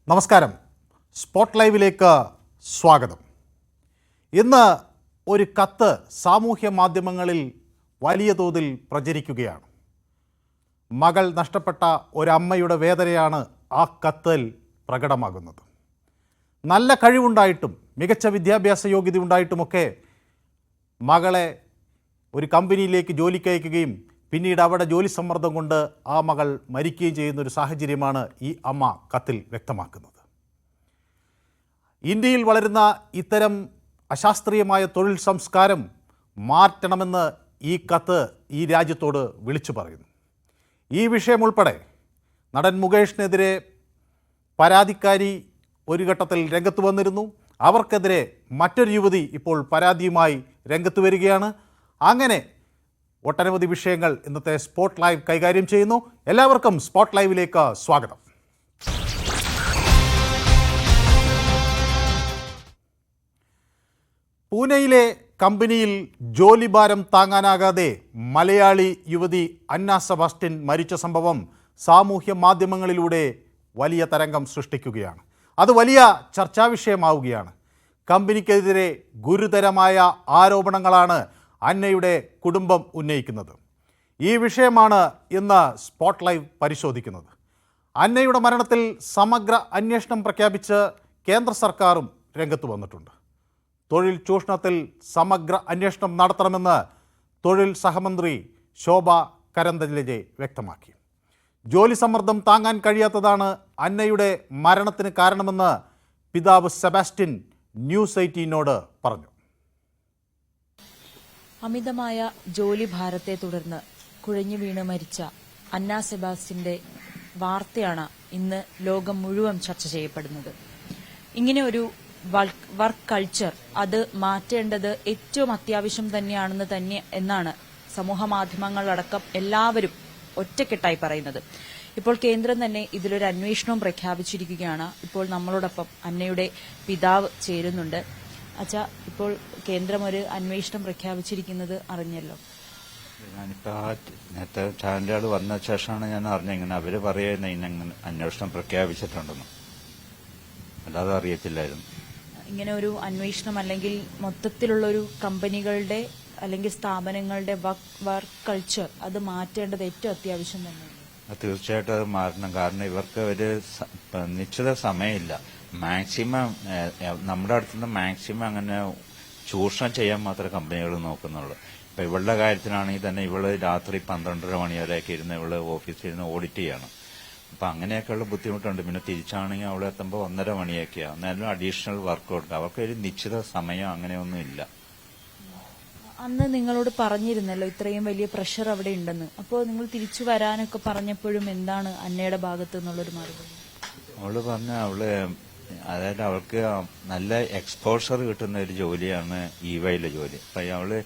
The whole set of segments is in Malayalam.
നമസ്കാരം. സ്പോട്ട് ലൈവിലേക്ക് സ്വാഗതം. ഇന്ന് ഒരു കത്ത് സാമൂഹ്യ മാധ്യമങ്ങളിൽ വലിയ തോതിൽ പ്രചരിക്കുകയാണ്. മകൾ നഷ്ടപ്പെട്ട ഒരമ്മയുടെ വേദനയാണ് ആ കത്തിൽ പ്രകടമാകുന്നത്. നല്ല കഴിവുണ്ടായിട്ടും മികച്ച വിദ്യാഭ്യാസ യോഗ്യത ഉണ്ടായിട്ടുമൊക്കെ മകളെ ഒരു കമ്പനിയിലേക്ക് ജോലിക്ക് അയക്കുകയും പിന്നീട് അവിടെ ജോലി സമ്മർദ്ദം കൊണ്ട് ആ മകൾ മരിക്കുകയും ചെയ്യുന്നൊരു സാഹചര്യമാണ് ഈ അമ്മ കത്തിൽ വ്യക്തമാക്കുന്നത്. ഇന്ത്യയിൽ വളരുന്ന ഇത്തരം അശാസ്ത്രീയമായ തൊഴിൽ സംസ്കാരം മാറ്റണമെന്ന് ഈ കത്ത് ഈ രാജ്യത്തോട് വിളിച്ചു പറയുന്നു. ഈ വിഷയം ഉൾപ്പെടെ നടൻ മുകേഷിനെതിരെ പരാതിക്കാരി ഒരു ഘട്ടത്തിൽ രംഗത്ത് വന്നിരുന്നു. അവർക്കെതിരെ മറ്റൊരു യുവതി ഇപ്പോൾ പരാതിയുമായി രംഗത്ത് വരികയാണ്. അങ്ങനെ ഒട്ടനവധി വിഷയങ്ങൾ ഇന്നത്തെ സ്പോട്ട് ലൈവ് കൈകാര്യം ചെയ്യുന്നു. എല്ലാവർക്കും സ്പോട്ട് ലൈവിലേക്ക് സ്വാഗതം. പൂനെയിലെ കമ്പനിയിൽ ജോലിഭാരം താങ്ങാനാകാതെ മലയാളി യുവതി അന്ന സെബാസ്റ്റ്യൻ മരിച്ച സംഭവം സാമൂഹ്യ മാധ്യമങ്ങളിലൂടെ വലിയ തരംഗം സൃഷ്ടിക്കുകയാണ്. അത് വലിയ ചർച്ചാ വിഷയമാവുകയാണ്. കമ്പനിക്കെതിരെ ഗുരുതരമായ ആരോപണങ്ങളാണ് അന്നയുടെ കുടുംബം ഉന്നയിക്കുന്നത്. ഈ വിഷയമാണ് ഇന്ന് സ്പോട്ട് ലൈവ് പരിശോധിക്കുന്നത്. അന്നയുടെ മരണത്തിൽ സമഗ്ര അന്വേഷണം പ്രഖ്യാപിച്ച് കേന്ദ്ര സർക്കാരും രംഗത്ത് വന്നിട്ടുണ്ട്. തൊഴിൽ ചൂഷണത്തിൽ സമഗ്ര അന്വേഷണം നടത്തണമെന്ന് തൊഴിൽ സഹമന്ത്രി ശോഭ കരന്തലജെ വ്യക്തമാക്കി. ജോലി സമ്മർദ്ദം താങ്ങാൻ കഴിയാത്തതാണ് അന്നയുടെ മരണത്തിന് കാരണമെന്ന് പിതാവ് സെബാസ്റ്റ്യൻ ന്യൂസ് 18നോട് പറഞ്ഞു. അമിതമായ ജോലി ഭാരത്തെ തുടർന്ന് കുഴഞ്ഞു വീണ് മരിച്ച അന്ന സെബാസ്റ്റ്യന്റെ വാർത്തയാണ് ഇന്ന് ലോകം മുഴുവൻ ചർച്ച ചെയ്യപ്പെടുന്നത്. ഇങ്ങനെ ഒരു വർക്ക് കൾച്ചർ അത് മാറ്റേണ്ടത് ഏറ്റവും അത്യാവശ്യം എന്നാണ് സമൂഹ മാധ്യമങ്ങളടക്കം എല്ലാവരും ഒറ്റക്കെട്ടായി പറയുന്നത്. ഇപ്പോൾ കേന്ദ്രം തന്നെ ഇതിലൊരു അന്വേഷണവും പ്രഖ്യാപിച്ചിരിക്കുകയാണ്. ഇപ്പോൾ നമ്മളോടൊപ്പം അന്നയുടെ പിതാവ് ചേരുന്നുണ്ട്. അച്ഛാ, ഇപ്പോൾ കേന്ദ്രം ഒരു അന്വേഷണം പ്രഖ്യാപിച്ചിരിക്കുന്നത് അറിഞ്ഞല്ലോ. ഞാനിപ്പോ നേരത്തെ ചാനലുകൾ വന്ന ശേഷമാണ് ഞാൻ അറിഞ്ഞത്. ഇങ്ങനെ അവര് പറയുന്ന ഇങ്ങനെ അന്വേഷണം പ്രഖ്യാപിച്ചിട്ടുണ്ടെന്ന്, അല്ലാതെ അറിയത്തില്ലായിരുന്നു. ഇങ്ങനെ ഒരു അന്വേഷണം അല്ലെങ്കിൽ മൊത്തത്തിലുള്ള ഒരു കമ്പനികളുടെ അല്ലെങ്കിൽ സ്ഥാപനങ്ങളുടെ വർക്ക് കൾച്ചർ അത് മാറ്റേണ്ടത് ഏറ്റവും അത്യാവശ്യം തന്നെ. തീർച്ചയായിട്ടും അത് മാറണം. കാരണം ഇവർക്ക് ഒരു നിശ്ചിത സമയമില്ല. മാക്സിമം നമ്മുടെ അടുത്തുനിന്ന് മാക്സിമം അങ്ങനെ ചൂഷണം ചെയ്യാൻ മാത്രമേ കമ്പനികൾ നോക്കുന്നുള്ളൂ. ഇപ്പൊ ഇവളുടെ കാര്യത്തിലാണെങ്കിൽ തന്നെ ഇവള് രാത്രി 12:30 മണി വരെയൊക്കെ ഇരുന്ന് ഇവള് ഓഫീസിൽ ഇരുന്ന് ഓഡിറ്റ് ചെയ്യണം. അപ്പൊ അങ്ങനെയൊക്കെയുള്ള ബുദ്ധിമുട്ടുണ്ട്. പിന്നെ തിരിച്ചാണെങ്കിൽ അവിടെ എത്തുമ്പോൾ 1:30 മണിയൊക്കെയാണ്. എന്നാലും അഡീഷണൽ വർക്ക് കൊടുക്കുക. അവർക്ക് ഒരു നിശ്ചിത സമയം അങ്ങനെയൊന്നും ഇല്ല. അന്ന് നിങ്ങളോട് പറഞ്ഞിരുന്നല്ലോ ഇത്രയും വലിയ പ്രഷർ അവിടെ ഉണ്ടെന്ന്. അപ്പോൾ നിങ്ങൾ തിരിച്ചു വരാനൊക്കെ പറഞ്ഞപ്പോഴും എന്താണ് അന്നയുടെ ഭാഗത്ത് നിന്നുള്ളൊരു മറുപടി? അവള് പറഞ്ഞ അതായത് അവൾക്ക് നല്ല എക്സ്പോഷർ കിട്ടുന്ന ഒരു ജോലിയാണ് ഇവയിലെ ജോലി. അപ്പൊ അവള്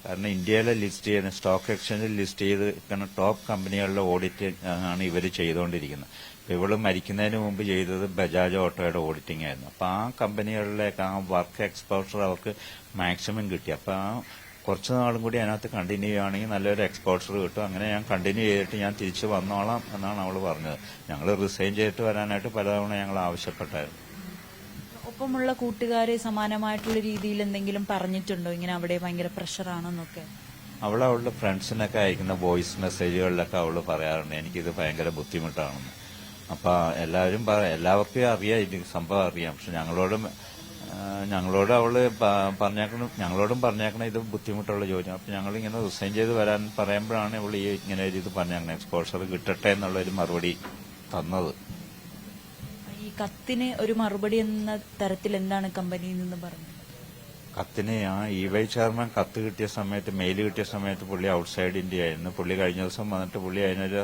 കാരണം ഇന്ത്യയിലെ ലിസ്റ്റ് ചെയ്യുന്ന സ്റ്റോക്ക് എക്സ്ചേഞ്ചിൽ ലിസ്റ്റ് ചെയ്ത് കാരണം ടോപ്പ് കമ്പനികളുടെ ഓഡിറ്റ് ആണ് ഇവർ ചെയ്തുകൊണ്ടിരിക്കുന്നത്. അപ്പൊ ഇവള് മരിക്കുന്നതിന് മുമ്പ് ചെയ്തത് ബജാജ് ഓട്ടോയുടെ ഓഡിറ്റിംഗ് ആയിരുന്നു. അപ്പൊ ആ കമ്പനികളിലേക്ക് ആ വർക്ക് എക്സ്പോഷർ അവർക്ക് മാക്സിമം കിട്ടി. അപ്പൊ ആ കുറച്ചു നാളും കൂടി അതിനകത്ത് കണ്ടിന്യൂ ചെയ്യുകയാണെങ്കിൽ നല്ലൊരു എക്സ്പോഷർ കിട്ടും. അങ്ങനെ ഞാൻ കണ്ടിന്യൂ ചെയ്തിട്ട് ഞാൻ തിരിച്ചു വന്നോളാം എന്നാണ് അവൾ പറഞ്ഞത്. ഞങ്ങൾ റിസൈൻ ചെയ്തിട്ട് വരാനായിട്ട് പലതവണ ഞങ്ങൾ ആവശ്യപ്പെട്ടായിരുന്നു. ഒപ്പമുള്ള കൂട്ടുകാരെ സമാനമായിട്ടുള്ള രീതിയിൽ എന്തെങ്കിലും പറഞ്ഞിട്ടുണ്ടോ ഇങ്ങനെ അവിടെ ഭയങ്കര പ്രഷറാണെന്നൊക്കെ? അവളുടെ ഫ്രണ്ട്സിനൊക്കെ അയക്കുന്ന വോയിസ് മെസ്സേജുകളിലൊക്കെ അവള് പറയാറുണ്ട് എനിക്കിത് ഭയങ്കര ബുദ്ധിമുട്ടാണെന്ന്. അപ്പൊ എല്ലാവർക്കും അറിയാം, ഇത് സംഭവം അറിയാം. പക്ഷെ ഞങ്ങളോടും പറഞ്ഞേക്കണം ഇത് ബുദ്ധിമുട്ടുള്ള ജോലി. അപ്പൊ ഞങ്ങളിങ്ങനെ റിസൈൻ ചെയ്ത് വരാൻ പറയുമ്പോഴാണ് ഇവള് ഈ ഇങ്ങനെ ഒരു ഇത് പറഞ്ഞേക്കണം എക്സ്പോഷർ കിട്ടട്ടെ എന്നുള്ളൊരു മറുപടി തന്നത്. ഈ കത്തിന് ഒരു മറുപടി എന്ന തരത്തിൽ എന്താണ് കമ്പനിയിൽ നിന്ന് പറഞ്ഞത്? കത്തിന് ആ ഇവൈ ചെയർമാൻ കത്ത് കിട്ടിയ സമയത്ത്, മെയിൽ കിട്ടിയ സമയത്ത് പുള്ളി ഔട്ട്സൈഡ് ഇന്ത്യ ആയിരുന്നു. പുള്ളി കഴിഞ്ഞ ദിവസം വന്നിട്ട് പുള്ളി അതിനൊരു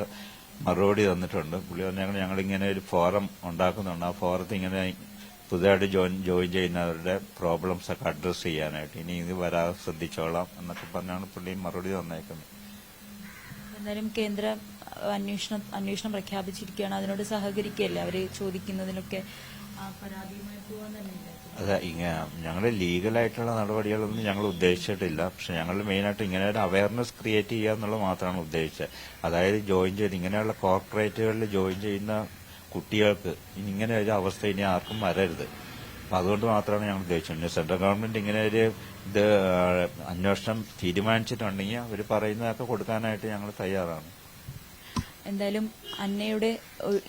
മറുപടി തന്നിട്ടുണ്ട്. പുള്ളി പറഞ്ഞാൽ ഞങ്ങളിങ്ങനെ ഒരു ഫോറം ഉണ്ടാക്കുന്നുണ്ട്. ആ ഫോറത്തിൽ ഇങ്ങനെ പുതുതായിട്ട് ജോയിൻ ചെയ്യുന്നവരുടെ പ്രോബ്ലംസ് ഒക്കെ അഡ്രസ് ചെയ്യാനായിട്ട് ഇനി ഇത് വരാതെ ശ്രദ്ധിച്ചോളാം എന്നൊക്കെ പറഞ്ഞാണ് പുള്ളി മറുപടി തന്നേക്കുന്നത്. എന്തായാലും കേന്ദ്ര അന്വേഷണം പ്രഖ്യാപിച്ചിരിക്കുകയാണ്. അതിനോട് സഹകരിക്കുകയല്ലേ അവര് ചോദിക്കുന്നതിനൊക്കെ പരാതിയുമായി പോകാൻ തന്നെ? അതെ, ഞങ്ങൾ ലീഗലായിട്ടുള്ള നടപടികളൊന്നും ഞങ്ങൾ ഉദ്ദേശിച്ചിട്ടില്ല. പക്ഷെ ഞങ്ങൾ മെയിനായിട്ട് ഇങ്ങനെ ഒരു അവയർനെസ് ക്രിയേറ്റ് ചെയ്യുക എന്നുള്ളത് മാത്രമാണ് ഉദ്ദേശിച്ചത്. അതായത് ജോയിൻ ചെയ്ത് ഇങ്ങനെയുള്ള കോർപ്പറേറ്റുകളിൽ ജോയിൻ ചെയ്യുന്ന കുട്ടികൾക്ക് ഇങ്ങനെ ഒരു അവസ്ഥ ഇനി ആർക്കും വരരുത്. അപ്പം അതുകൊണ്ട് മാത്രമാണ് ഞങ്ങൾ ഉദ്ദേശിച്ചത്. സെൻട്രൽ ഗവൺമെന്റ് ഇങ്ങനെ ഒരു ഇത് അന്വേഷണം തീരുമാനിച്ചിട്ടുണ്ടെങ്കിൽ അവർ പറയുന്നതൊക്കെ കൊടുക്കാനായിട്ട് ഞങ്ങൾ തയ്യാറാണ്. എന്തായാലും അന്നയുടെ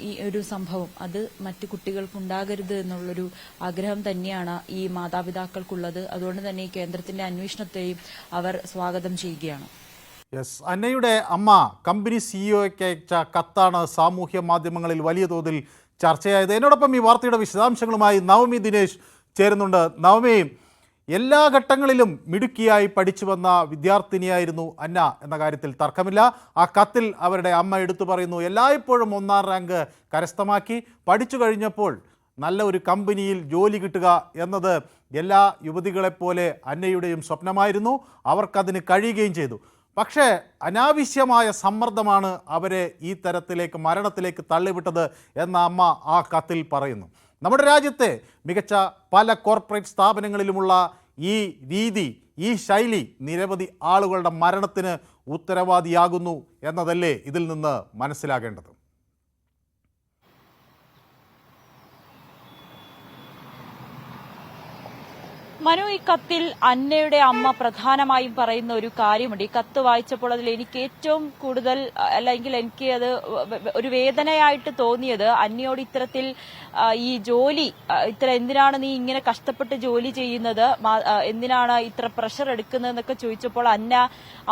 ഈ ഒരു സംഭവം അത് മറ്റു കുട്ടികൾക്ക് ഉണ്ടാകരുത് എന്നുള്ളൊരു ആഗ്രഹം തന്നെയാണ് ഈ മാതാപിതാക്കൾക്കുള്ളത്. അതുകൊണ്ട് തന്നെ ഈ കേന്ദ്രത്തിന്റെ അന്വേഷണത്തെയും അവർ സ്വാഗതം ചെയ്യുകയാണ്. യെസ്, അന്നയുടെ അമ്മ കമ്പനി സിഇഒയ്ക്ക് അയച്ച കത്താണ് സാമൂഹ്യ മാധ്യമങ്ങളിൽ വലിയ തോതിൽ ചർച്ചയായത്. എന്നോടൊപ്പം ഈ വാർത്തയുടെ വിശദാംശങ്ങളുമായി നവമി ദിനേശ് ചേരുന്നുണ്ട്. നവമി, എല്ലാ ഘട്ടങ്ങളിലും മിടുക്കിയായി പഠിച്ചു വന്ന വിദ്യാർത്ഥിനിയായിരുന്നു അന്ന എന്ന കാര്യത്തിൽ തർക്കമില്ല. ആ കത്തിൽ അവരുടെ അമ്മ എടുത്തു പറയുന്നു, എല്ലായ്പ്പോഴും 1ാം റാങ്ക് കരസ്ഥമാക്കി. പഠിച്ചു കഴിഞ്ഞപ്പോൾ നല്ല ഒരു കമ്പനിയിൽ ജോലി കിട്ടുക എന്നത് എല്ലാ യുവതികളെപ്പോലെ അന്നയുടെയും സ്വപ്നമായിരുന്നു. അവർക്കതിന് കഴിയുകയും ചെയ്തു. പക്ഷേ അനാവശ്യമായ സമ്മർദ്ദമാണ് അവരെ ഈ തരത്തിലേക്ക് മരണത്തിലേക്ക് തള്ളിവിട്ടത് എന്ന അമ്മ ആ കത്തിൽ പറയുന്നു. നമ്മുടെ രാജ്യത്തെ മികച്ച പല കോർപ്പറേറ്റ് സ്ഥാപനങ്ങളിലുമുള്ള ഈ രീതി, ഈ ശൈലി നിരവധി ആളുകളുടെ മരണത്തിന് ഉത്തരവാദിയാകുന്നു എന്നതല്ലേ ഇതിൽ നിന്ന് മനസ്സിലാകേണ്ടത്? മനു, ഈ കത്തിൽ അന്നയുടെ അമ്മ പ്രധാനമായും പറയുന്ന ഒരു കാര്യമുണ്ട്. ഈ കത്ത് വായിച്ചപ്പോൾ അതിൽ എനിക്ക് ഏറ്റവും കൂടുതൽ, അല്ലെങ്കിൽ എനിക്ക് അത് ഒരു വേദനയായിട്ട് തോന്നിയത്, അന്നയോട് ഇത്തരത്തിൽ ഈ ജോലി എന്തിനാണ് നീ ഇങ്ങനെ കഷ്ടപ്പെട്ട് ജോലി ചെയ്യുന്നത്, എന്തിനാണ് ഇത്ര പ്രഷർ എടുക്കുന്നതെന്നൊക്കെ ചോദിച്ചപ്പോൾ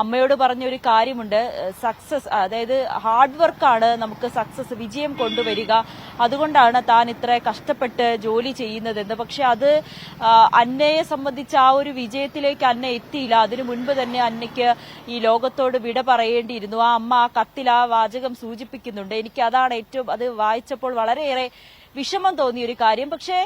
അമ്മയോട് പറഞ്ഞൊരു കാര്യമുണ്ട്, സക്സസ്, അതായത് ഹാർഡ് വർക്കാണ് നമുക്ക് സക്സസ്, വിജയം കൊണ്ടുവരിക, അതുകൊണ്ടാണ് താൻ ഇത്ര കഷ്ടപ്പെട്ട് ജോലി ചെയ്യുന്നതെന്ന്. പക്ഷെ അത് അന്നയെ സംബന്ധിച്ച് ആ ഒരു വിജയത്തിലേക്ക് അന്ന എത്തിയില്ല. അതിനു മുൻപ് തന്നെ അന്നയ്ക്ക് ഈ ലോകത്തോട് വിട പറയേണ്ടിയിരുന്നു. ആ അമ്മ ആ കത്തിൽ ആ വാചകം സൂചിപ്പിക്കുന്നുണ്ട്. എനിക്ക് അതാണ് ഏറ്റവും, അത് വായിച്ചപ്പോൾ വളരെയേറെ വിഷമം തോന്നിയ ഒരു കാര്യം. പക്ഷേ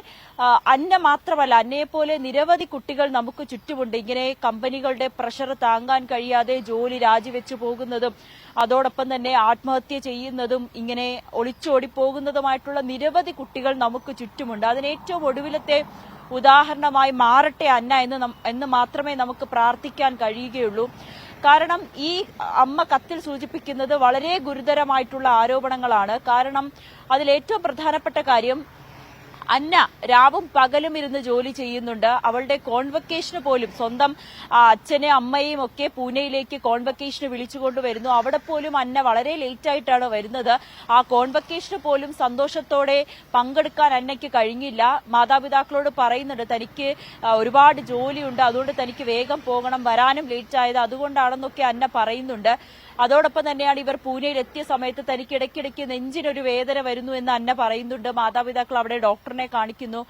അന്ന മാത്രമല്ല, അന്നയെപ്പോലെ നിരവധി കുട്ടികൾ നമുക്ക് ചുറ്റുമുണ്ട്. ഇങ്ങനെ കമ്പനികളുടെ പ്രഷർ താങ്ങാൻ കഴിയാതെ ജോലി രാജിവെച്ചു പോകുന്നതും അതോടൊപ്പം തന്നെ ആത്മഹത്യ ചെയ്യുന്നതും ഇങ്ങനെ ഒളിച്ചോടിപ്പോകുന്നതുമായിട്ടുള്ള നിരവധി കുട്ടികൾ നമുക്ക് ചുറ്റുമുണ്ട്. അതിന് ഏറ്റവും ഒടുവിലത്തെ ഉദാഹരണമായി മാറട്ടെ അന്ന എന്ന് മാത്രമേ നമുക്ക് പ്രാർത്ഥിക്കാൻ കഴിയുകയുള്ളൂ. കാരണം ഈ അമ്മ കത്തിൽ സൂചിപ്പിക്കുന്നത് വളരെ ഗുരുതരമായിട്ടുള്ള ആരോപണങ്ങളാണ്. കാരണം അതിലേറ്റവും പ്രധാനപ്പെട്ട കാര്യം, അന്ന രാവും പകലും ഇരുന്ന് ജോലി ചെയ്യുന്നുണ്ട്. അവളുടെ കോൺവക്കേഷന് പോലും സ്വന്തം അച്ഛനെ അമ്മയും ഒക്കെ പൂനെയിലേക്ക് കോൺവക്കേഷന് വിളിച്ചുകൊണ്ടുവരുന്നു. അവിടെ പോലും അന്ന വളരെ ലേറ്റ് ആയിട്ടാണ് വരുന്നത്. ആ കോൺവക്കേഷന് പോലും സന്തോഷത്തോടെ പങ്കെടുക്കാൻ അന്നയ്ക്ക് കഴിഞ്ഞില്ല. മാതാപിതാക്കളോട് പറയുന്നുണ്ട് തനിക്ക് ഒരുപാട് ജോലിയുണ്ട്, അതുകൊണ്ട് തനിക്ക് വേഗം പോകണം, വരാനും ലേറ്റ് ആയത് അതുകൊണ്ടാണെന്നൊക്കെ അന്ന പറയുന്നുണ്ട്. അതോടൊപ്പം തന്നെയാണ് ഇവർ പൂനെയിൽ എത്തിയ സമയത്ത് തനിക്ക് ഇടയ്ക്കിടയ്ക്ക് നെഞ്ചിനൊരു വേദന വരുന്നു എന്ന് അന്ന പറയുന്നുണ്ട്. മാതാപിതാക്കൾ അവിടെ ഡോക്ടറിനെ കാണിക്കുന്നു.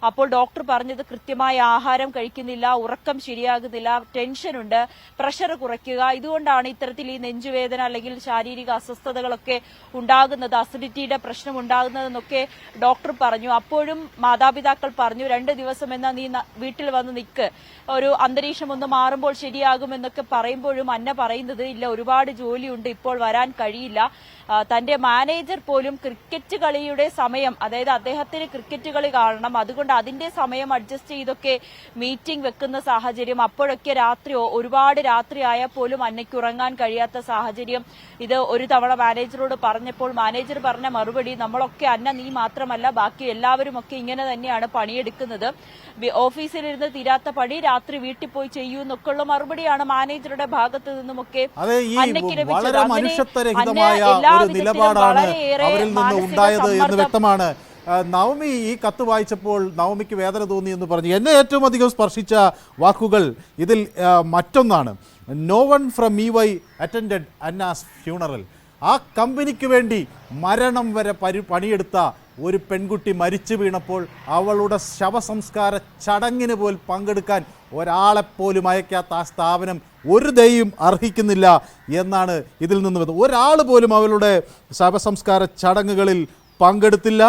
അപ്പോൾ ഡോക്ടർ പറഞ്ഞത് കൃത്യമായ ആഹാരം കഴിക്കുന്നില്ല, ഉറക്കം ശരിയാകുന്നില്ല, ടെൻഷനുണ്ട്, പ്രഷർ കുറയ്ക്കുക, ഇതുകൊണ്ടാണ് ഇത്തരത്തിൽ ഈ നെഞ്ചുവേദന അല്ലെങ്കിൽ ശാരീരിക അസ്വസ്ഥതകളൊക്കെ ഉണ്ടാകുന്നത്, അസിഡിറ്റിയുടെ പ്രശ്നം ഉണ്ടാകുന്നതെന്നൊക്കെ ഡോക്ടർ പറഞ്ഞു. അപ്പോഴും മാതാപിതാക്കൾ പറഞ്ഞു 2 ദിവസം എന്നാ നീ വീട്ടിൽ വന്ന് നിൽക്ക്, ഒരു അന്തരീക്ഷം ഒന്ന് മാറുമ്പോൾ ശരിയാകുമെന്നൊക്കെ പറയുമ്പോഴും അന്ന പറയുന്നത് ഇല്ല, ഒരുപാട് ജോലിയുണ്ട്, ഇപ്പോൾ വരാൻ കഴിയില്ല. തന്റെ മാനേജർ പോലും ക്രിക്കറ്റ് കളിയുടെ സമയം, അതായത് അദ്ദേഹത്തിന് ക്രിക്കറ്റ് കളി കാണണം, അതുകൊണ്ട് അതിന്റെ സമയം അഡ്ജസ്റ്റ് ചെയ്തൊക്കെ മീറ്റിംഗ് വെക്കുന്ന സാഹചര്യം, അപ്പോഴൊക്കെ ഒരുപാട് രാത്രിയായാൽ പോലും അന്നയ്ക്ക് ഉറങ്ങാൻ കഴിയാത്ത സാഹചര്യം. ഇത് ഒരു തവണ മാനേജറോട് പറഞ്ഞപ്പോൾ മാനേജർ പറഞ്ഞ മറുപടി, നമ്മളൊക്കെ അന്ന നീ മാത്രമല്ല ബാക്കി എല്ലാവരും ഒക്കെ ഇങ്ങനെ തന്നെയാണ് പണിയെടുക്കുന്നത്, ഓഫീസിലിരുന്ന് തീരാത്ത പണി രാത്രി വീട്ടിൽ പോയി ചെയ്യൂ എന്നൊക്കെയുള്ള മറുപടിയാണ് മാനേജറുടെ ഭാഗത്ത് നിന്നുമൊക്കെ അന്നയ്ക്ക് ലഭിച്ചത്. നിലപാടാണ് അവരിൽ നിന്ന് ഉണ്ടായത് എന്ന് വ്യക്തമാണ്. നവമി ഈ കത്ത് വായിച്ചപ്പോൾ നവമിക്ക് വേദന തോന്നി എന്ന് പറഞ്ഞു. എന്നെ ഏറ്റവും അധികം സ്പർശിച്ച വാക്കുകൾ ഇതിൽ മറ്റൊന്നാണ്, no one from EY attended Anna's funeral. ആ കമ്പനിക്ക് വേണ്ടി മരണം വരെ പണിയെടുത്ത ഒരു പെൺകുട്ടി മരിച്ചു വീണപ്പോൾ അവളുടെ ശവസംസ്കാര ചടങ്ങിന് പോലും പങ്കെടുക്കാൻ ഒരാളെപ്പോലും അയക്കാത്ത ആ സ്ഥാപനം ഒരു ദയയും അർഹിക്കുന്നില്ല എന്നാണ് ഇതിൽ നിന്ന് വരുന്നത്. ഒരാൾ പോലും അവളുടെ ശവസംസ്കാര ചടങ്ങുകളിൽ പങ്കെടുത്തില്ല.